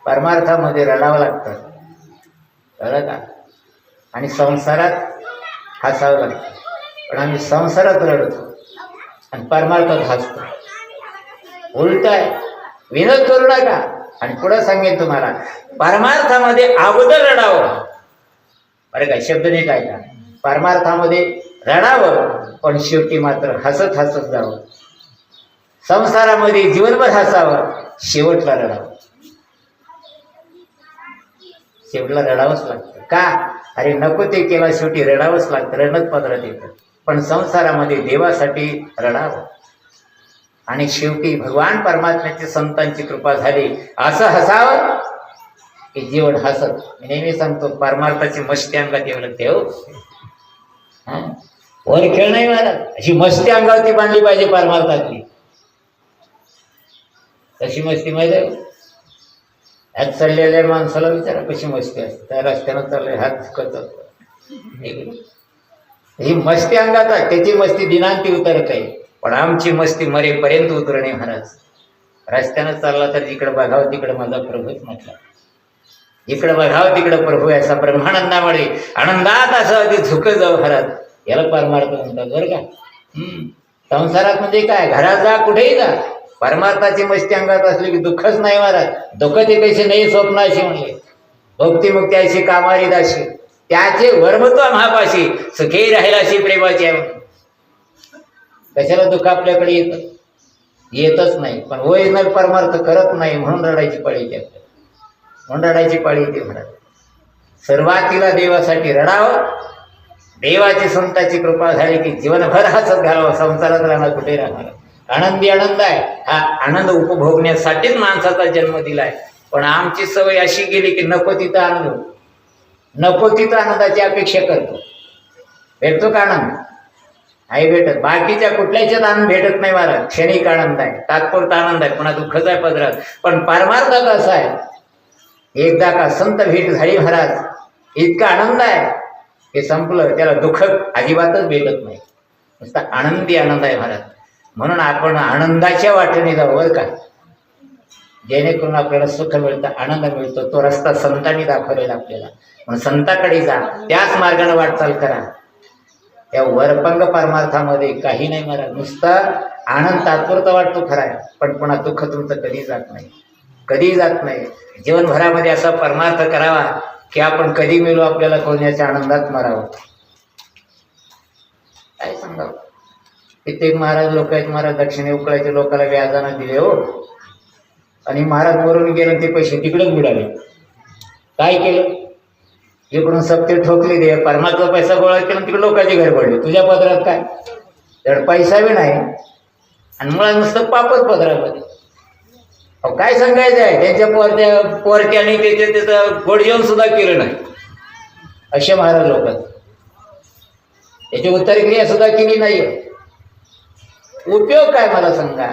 A: परमार्थामध्ये रडावं लागतं, कळलं का? आणि संसारात हसावं लागतं. पण आम्ही संसारात रडतो आणि परमार्थात हसतो. उलट आहे. विनोद करू नका. आणि पुढं सांगेन तुम्हाला, परमार्थामध्ये अगोदर रडावं. अरे काय शब्द नाही काय का? परमार्थामध्ये रडावं पण शेवटी मात्र हसत हसत जावं. संसारामध्ये जीवनभर हसावं, शेवटला रडावं. शेवटला रडावंच लागतं. का? अरे नको ते केला, शेवटी रडावंच लागतं. रडत पदरात येतं. पण संसारामध्ये देवासाठी रडावं आणि शेवटी भगवान परमात्म्याची संतांची कृपा झाली असं हसावं की जीवन हसत. मी नेहमी सांगतो, परमार्थाची मस्ती अंगात येऊ लागते हो. वर खेळ नाही मला, अशी मस्ती अंगावरती बांधली पाहिजे परमार्थातली. कशी मस्ती माहिती आहे? ह्यात चाललेल्या माणसाला विचारा कशी मस्ती असते. त्या रस्त्यानं चालले हात करतात. ही मस्ती अंगात आहे, त्याची मस्ती दिनांती उतरत आहे. पण आमची मस्ती मरेपर्यंत उतरणे महाराज. रस्त्यानं चालला तर जिकडं बघावं तिकडं माझा प्रभूच म्हटला. जिकडं बघावं तिकडं प्रभू असा ब्रह्मानंदामुळे आनंदात असं अगदी झुक जाऊ महाराज. याला परमार्थ म्हणतात बरं का. संसारात म्हणजे काय, घरात जा कुठेही जा, परमार्थाची मस्ती अंगात असली की दुःखच नाही महाराज. दुःख ते कशी नाही स्वप्न अशी म्हणले. भक्ती मुक्ती अशी कामारी दाशी, त्याचे वर्मत्व महापाशी, सुखी राहिलाशी प्रेमाची आहे. कशाला दुःख आपल्याकडे येतच नाही. पण ओरिजिनल परमार्थ करत नाही म्हणून रडायची पाळी येते. म्हणून रडायची पाळी येते महाराज. सर्वातीला देवासाठी रडावं. देवाची संताची कृपा झाली की जीवनभर हसत घालावं. संसारात राहणार कुठे राहणार. आनंदी आनंद आहे. हा आनंद उपभोगण्यासाठीच माणसाचा जन्म दिलाय. पण आमची सवय अशी गेली की नको तिथं आनंद, नको तिथं आनंदाची अपेक्षा करतो. भेटतो का आनंद? नाही भेटत. बाकीच्या कुठल्याच्याच आनंद भेटत नाही महाराज. क्षणिक आनंद आहे, तात्पुरता आनंद आहे, पुन्हा दुःखच आहे पदरात. पण परमार्थात असं आहे, एकदा का संत भेट झाली महाराज, इतका आनंद आहे हे संपलं, त्याला दुःख अजिबातच भेटत नाही. नुसता आनंदी आनंद आहे महाराज. म्हणून आपण आनंदाच्या वाटेने जाऊ बरं का, जेणेकरून आपल्याला सुख मिळतं, आनंद मिळतो. तो रस्ता संतांनी दाखवलेला आपल्याला. म्हणून संताकडे जा, त्याच मार्गाने वाटचाल करा. त्या वरपंग परमार्थामध्ये काही नाही महाराज. नुसता आनंद तात्पुरता वाटतो खरा आहे, पण पुन्हा दुःख तुमचं कधी जात नाही, कधी जात नाही. जीवनभरामध्ये असा परमार्थ करावा की आपण कधी मिळू आपल्याला कोणाच्या आनंदात मरावं. काय सांगावं. कित्येक महाराज लोक आहेत महाराज, दक्षिणे उकळायचे लोकांना व्याजानं दिले हो, आणि महाराज मरून गेले, ते पैसे तिकडेच बुडाले. काय केलं? इकडून सप्ते ठोकले, दे परमात्मा पैसा गोळा केला, तिकडे लोकांचे घर पडले. तुझ्या पदरात काय? तर पैसा बी नाही आणि मुळात नुसतं पापच पदरामध्ये. काय सांगायचं आहे? त्यांच्या पोरत्याने त्याचं गोड जेवण सुद्धा केलं नाही असे महाराज लोक. त्याची उत्तरक्रिया सुद्धा केली नाही. उपयोग काय मला सांगा?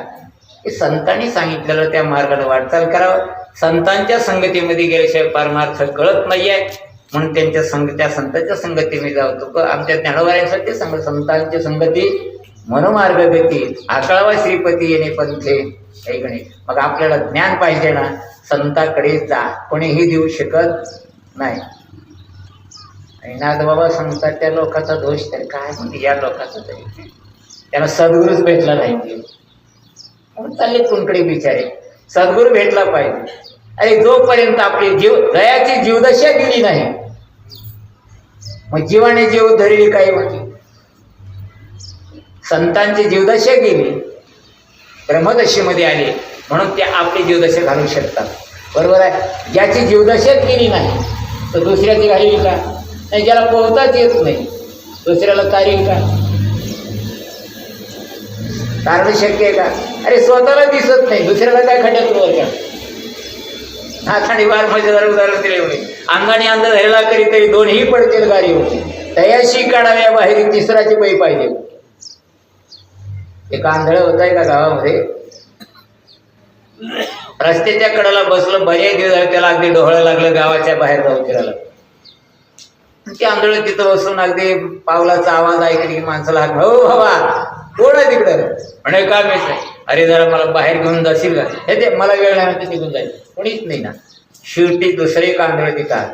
A: की संतांनी सांगितलेलं त्या मार्गाने वाटचाल करावं. संतांच्या संगतीमध्ये गेल्याशिवाय परमार्थ कळत नाही आहे. म्हणून त्या संतांच्या संगतीमध्ये जावतो. आमच्या ज्ञानोबाऱ्यांसाठी सांग, संतांची संगती मनोमार्ग गती, आकळावा श्रीपती येणे पंथे ऐकणे. मग आपल्याला ज्ञान पाहिजे ना, संताकडे जा, कोणीही देऊ शकत नाही. आणि नाथ बाबा सांगतात त्या लोकांचा दोष तर काय म्हणजे या लोकांचा तरी त्याला सद्गुरूच भेटला नाही म्हणून चालले कोणकडे बिचारे. सद्गुरू भेटला पाहिजे. अरे जोपर्यंत आपली दयाची जीवदशा गेली नाही, मग जीवाने जीव धरली काही होती. संतांची जीवदशा गेली, ब्रह्मदशेमध्ये आले, म्हणून ते आपली जीवदशा घालू शकतात. बरोबर आहे. ज्याची जीवदशाच गेली नाही तर दुसऱ्याची घालील का? नाही. ज्याला पोहताच येत नाही दुसऱ्याला तारील का? कारण शक्य आहे का? अरे स्वतःला दिसत नाही, दुसऱ्याला काय खड्ड्यात वर का? हाताने वार म्हणजे जरा उदाहरण दिले म्हणे, अंगाने अंध धरला करी तरी दोन्ही पडतील गारी होती, तयाशी काढाव्या बाहेर तिसराची पै पाहिजे. एक आंधळ होत आहे का गावामध्ये, रस्त्याच्या कडेला बसलं, बरेच दिवस झाले त्याला अगदी डोहळं लागलं, गावाच्या बाहेर जाऊन फिरायला. ते आंधळ तिथं बसून अगदी पावलाचा आवाज ऐकली की माणसाला हाक, हो भावा कोण आहे तिकडं? म्हणे का मिळत? अरे जरा मला बाहेर घेऊन जाशील का? हे ते मला वेळ नाही ते निघून जाईल. कोणीच नाही ना. शेवटी दुसरे आंधळ तिथं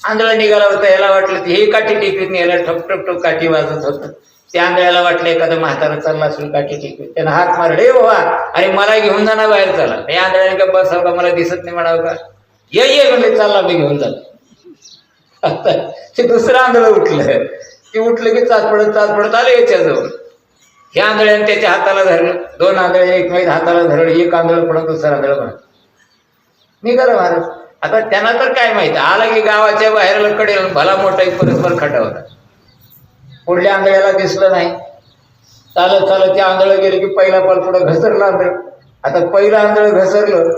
A: आंधळ निघाला होता, याला वाटलं हे काठी टेकवीत नाही, याला ठप ठप ठप काठी वाजत होतं. त्या आंधळ्याला वाटलं एखादं म्हातारा चालला असेल काठी टेकवीत, त्यानं हात मारले, हे बाबा अरे मला घेऊन जाणार बाहेर चला. हे आंधळ्याने का बसावं का, मला दिसत नाही म्हणावं का? ये म्हणले, चालला मी घेऊन जातो. आता ते दुसरं आंधळ उठलं, ते उठलं की चाचपडत आलं याच्याजवळ. हे आंधळ्याने त्याच्या हाताला धरलं, दोन आंधळे एकमेक हाताला धरलं, एक आंधळ पडत दुसरं आंधळ म्हणत निघालं महाराज. आता त्यांना तर काय माहिती, आला की गावाच्या बाहेर कडेल भला मोठा एक परस्पर खड्डा होता. पुढल्या आंधळ्याला दिसलं नाही, चालत चालत त्या आंधळ गेलं की पहिला पाल पुढं घसरलं आंधळ. आता पहिलं आंधळ घसरलं,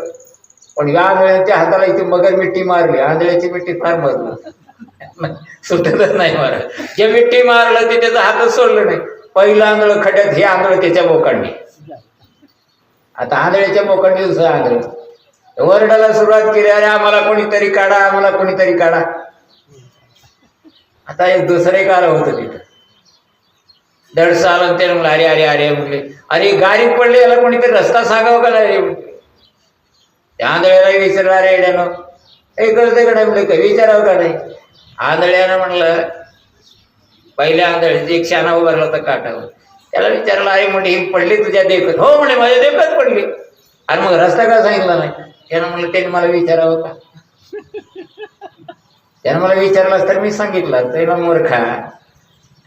A: पण या आंधळ्याच्या हाताला इथे मगर मिट्टी मारली, आंधळ्याची मिट्टी फार मजबूत सुटतच नाही महाराज. जे मिट्टी मारलं ते त्याचा हातच सोडलं नाही. पहिलं आंधळ खड्ड्यात, हे आंधळ त्याच्या बोकांनी. आता आंधळ्याच्या बोकांनी दुसरं आंधळ वरडाला सुरुवात केली, अरे आम्हाला कोणीतरी काढा, आम्हाला कोणीतरी काढा. आता एक दुसरे कार होतं तिथं, दडसं आलं, त्याने म्हणलं अरे अरे अरे म्हटले, अरे गाडीत पडले, याला कोणीतरी रस्ता सांगावं का नाही रे? त्या आंधळ्याला विचारलं, अरे येड्यानं हे करते का नाही म्हणलं, काही विचारावं का नाही? आंधळ्यानं म्हणलं, पहिल्या आंधळ्याची एक शाना उभारला होता काटावर, त्याला विचारलं, अरे म्हणजे ही पडली तुझ्या देखत? हो म्हणे माझ्या देखत पडली. अरे मग रस्ता का सांगितला नाही? त्यानं म्हणलं, त्याने मला विचारावं का? त्यानं मला विचारलं तर मी सांगितलं. त्याला मूर्खा,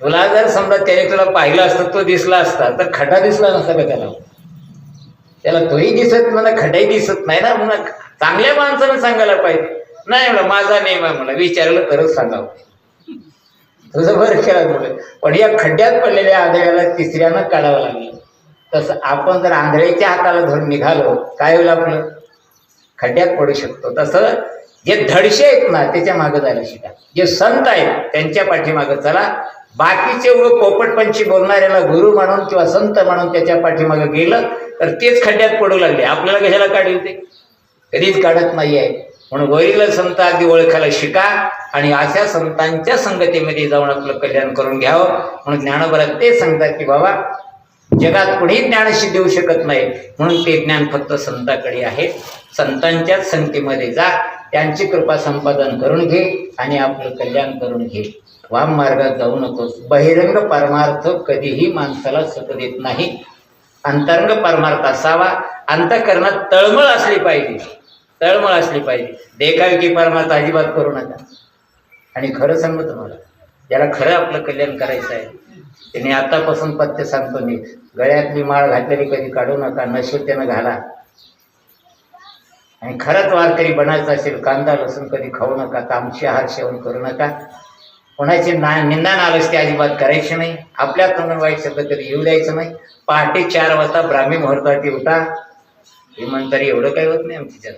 A: तुला जर समजा त्याने तुला पाहिलं असतं, तो दिसला असता तर खड्डा दिसला नसता का त्याला? त्याला तोही दिसत मला, खड्डाही दिसत नाही ना. म्हणून चांगल्या माणसानं सांगायला पाहिजे. नाही म्हणलं, माझा नेम आहे, मला विचारलं तरच सांगावं. तुझं बरं केलं म्हणलं, पण या खड्ड्यात पडलेल्या आंधळ्याला तिसऱ्यानं काढावं लागलं. तसं आपण जर आंधळ्याच्या हाताला धरून निघालो, काय होईल आपलं? खड्ड्यात पडू शकतो. तसं जे धडशे आहेत ना, त्याच्या मागं जायला शिका. जे संत आहेत त्यांच्या पाठीमागं चला. बाकीचे उभं पोपटपंची बोलणाऱ्याला गुरु म्हणून किंवा संत म्हणून त्याच्या पाठीमागं गेलं तर तेच खड्ड्यात पडू लागले. आपल्याला कशाला काढेल? ते कधीच काढत नाही आहे. म्हणून वरील संत अगदी ओळखायला शिका आणि अशा संतांच्या संगतीमध्ये जाऊन आपलं कल्याण करून घ्यावं. म्हणून ज्ञानोबरात ते सांगतात की बाबा, जगात कुणी ज्ञानशी देऊ शकत नाही, म्हणून ते ज्ञान फक्त संतांकडे आहे. संतांच्याच संगतीमध्ये जा, त्यांची कृपा संपादन करून घे आणि आपलं कल्याण करून घे. वाम मार्गात जाऊ नकोस. बहिरंग परमार्थ कधीही माणसाला सुख देत नाही. अंतरंग परमार्थ असावा. अंतःकरणात तळमळ असली पाहिजे, तळमळ असली पाहिजे. देखावेकी परमार्थ अजिबात करू नका. आणि खरं सांगू तुम्हाला, ज्याला खरं आपलं कल्याण करायचं आहे त्याने आतापासून पथ्य सांगतो मी, गळ्यातली माळ घातलेली कधी काढू नका, नशीब त्यानं घाला. आणि खरंच वारकरी बनायचं असेल, कांदा लसूण कधी खाऊ नका, तामशी आहार सेवन करू नका. कोणाची निंदा नालस्ती अजिबात करायची नाही. आपल्या तोंडून वाईट शब्द कधी येऊ द्यायचं नाही. पहाटे 4 वाजता ब्राह्मी मुहूर्तावरती उठा. हे म्हणतात एवढं काही होत नाही आमच्या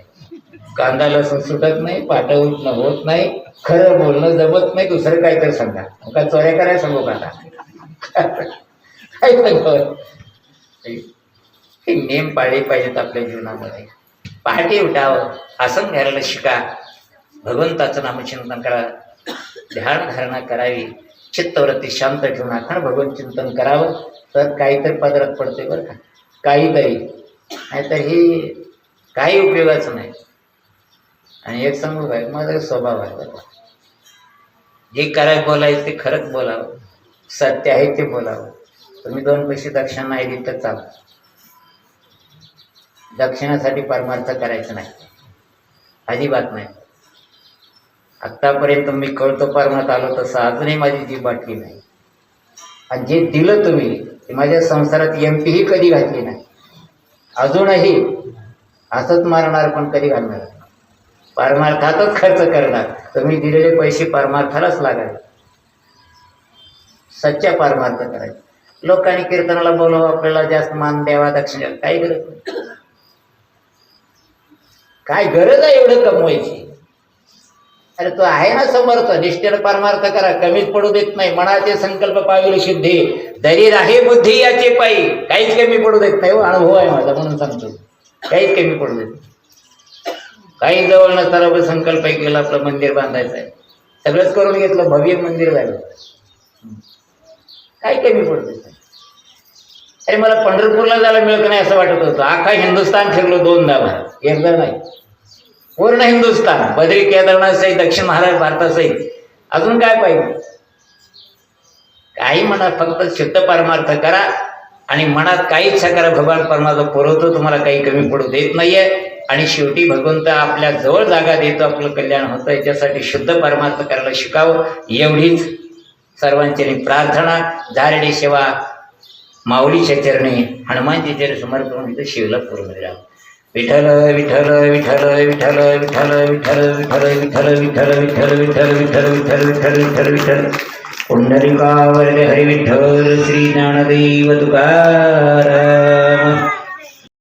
A: कांदा लसूण सुटत नाही, पाठ उठणं होत नाही, खरं बोलणं जमत नाही, दुसरं काहीतरी सांगा. का चोऱ्या करायला सांगू का आता? काय सांगावं? हे नेम पाळले पाहिजेत आपल्या जीवनामध्ये. पहाटे उठावं, आसन घ्यायला शिका, भगवंताचं नामचिंतन करा, ध्यान धारणा करावी, चित्तवृत्ती शांत ठेवून अखंड भगवंत चिंतन करावं, तर काहीतरी पदरात पडते बरं का, काहीतरी. नाहीतर हे काही उपयोगाचं नाही. आणि एक सांगू काय, माझा स्वभाव आहे बरं, जे करायला बोलायचं ते खरंच बोलावं, सत्य आहे ते बोलावं. तुम्ही 2 पैसे दक्षिणा नाही दिली तर चालतं. दक्षिणासाठी परमार्थ करायचं नाही, अजिबात नाही. आत्तापर्यंत मी कळतो परमार्थ आलो तसं अजूनही माझी जीभ बाटली नाही. आणि जे दिलं तुम्ही ते माझ्या संसारात MP ही कधी घातली नाही, अजूनही असंच मारणार पण कधी घालणार, परमार्थातच खर्च करणार. तुम्ही दिलेले पैसे परमार्थालाच लागावे, सच्चा परमार्थ करायचे. लोकांनी कीर्तनाला बोलवा, आपल्याला जास्त मान द्यावा, दक्षिणा, काय गरज नाही. काय गरज आहे एवढं कमवायची? अरे तो आहे ना समर्थ, निष्ठेने परमार्थ करा, कमीच पडू देत नाही. मनाचे संकल्प पाविल सिद्धी, दरीर आहे बुद्धी याचे पायी. काहीच कमी पडू देत नाही. अनुभव आहे माझा म्हणून सांगतो, काहीच कमी पडू देत. काही जवळ नसताना संकल्प केला आपलं मंदिर बांधायचं आहे, सगळंच करून घेतलं, भव्य मंदिर झालं, काय कमी पडू देत. अरे मला पंढरपूरला जायला मिळत नाही असं वाटत होतं. अख्खा हिंदुस्थान फिरलो 2दा, एकदा नाही, पूर्ण हिंदुस्थान, बद्री केदारनाथ सहित, दक्षिण महाराष्ट्र भारतासहित. अजून काय पाहिजे? काही म्हणा, फक्त शुद्ध परमार्थ करा आणि मनात काही इच्छा करा. भगवान परमार्थ पुरवतो, तुम्हाला काही कमी पडू देत नाहीये. आणि शेवटी भगवंत आपल्या जवळ जागा देतो, आपलं कल्याण होतं. याच्यासाठी शुद्ध परमार्थ करायला शिकावं, एवढीच सर्वांची प्रार्थना. झालेली सेवा माऊलीच्या चरणी, हनुमानची चरणी समर्पण इथं शिवला पूर्ण विराम. विठ्ठल विठ्ठल विठ्ठल विठ्ठल विठ्ठल विठ्ठल विठ्ठल विठ्ठल विठ्ठल विठ्ठल विठ्ठल विठ्ठल विठ्ठल विठ्ठल विठ्ठल पुंडलिका वरदे हरी विठ्ठल. श्री ज्ञानदेव तुकाराम.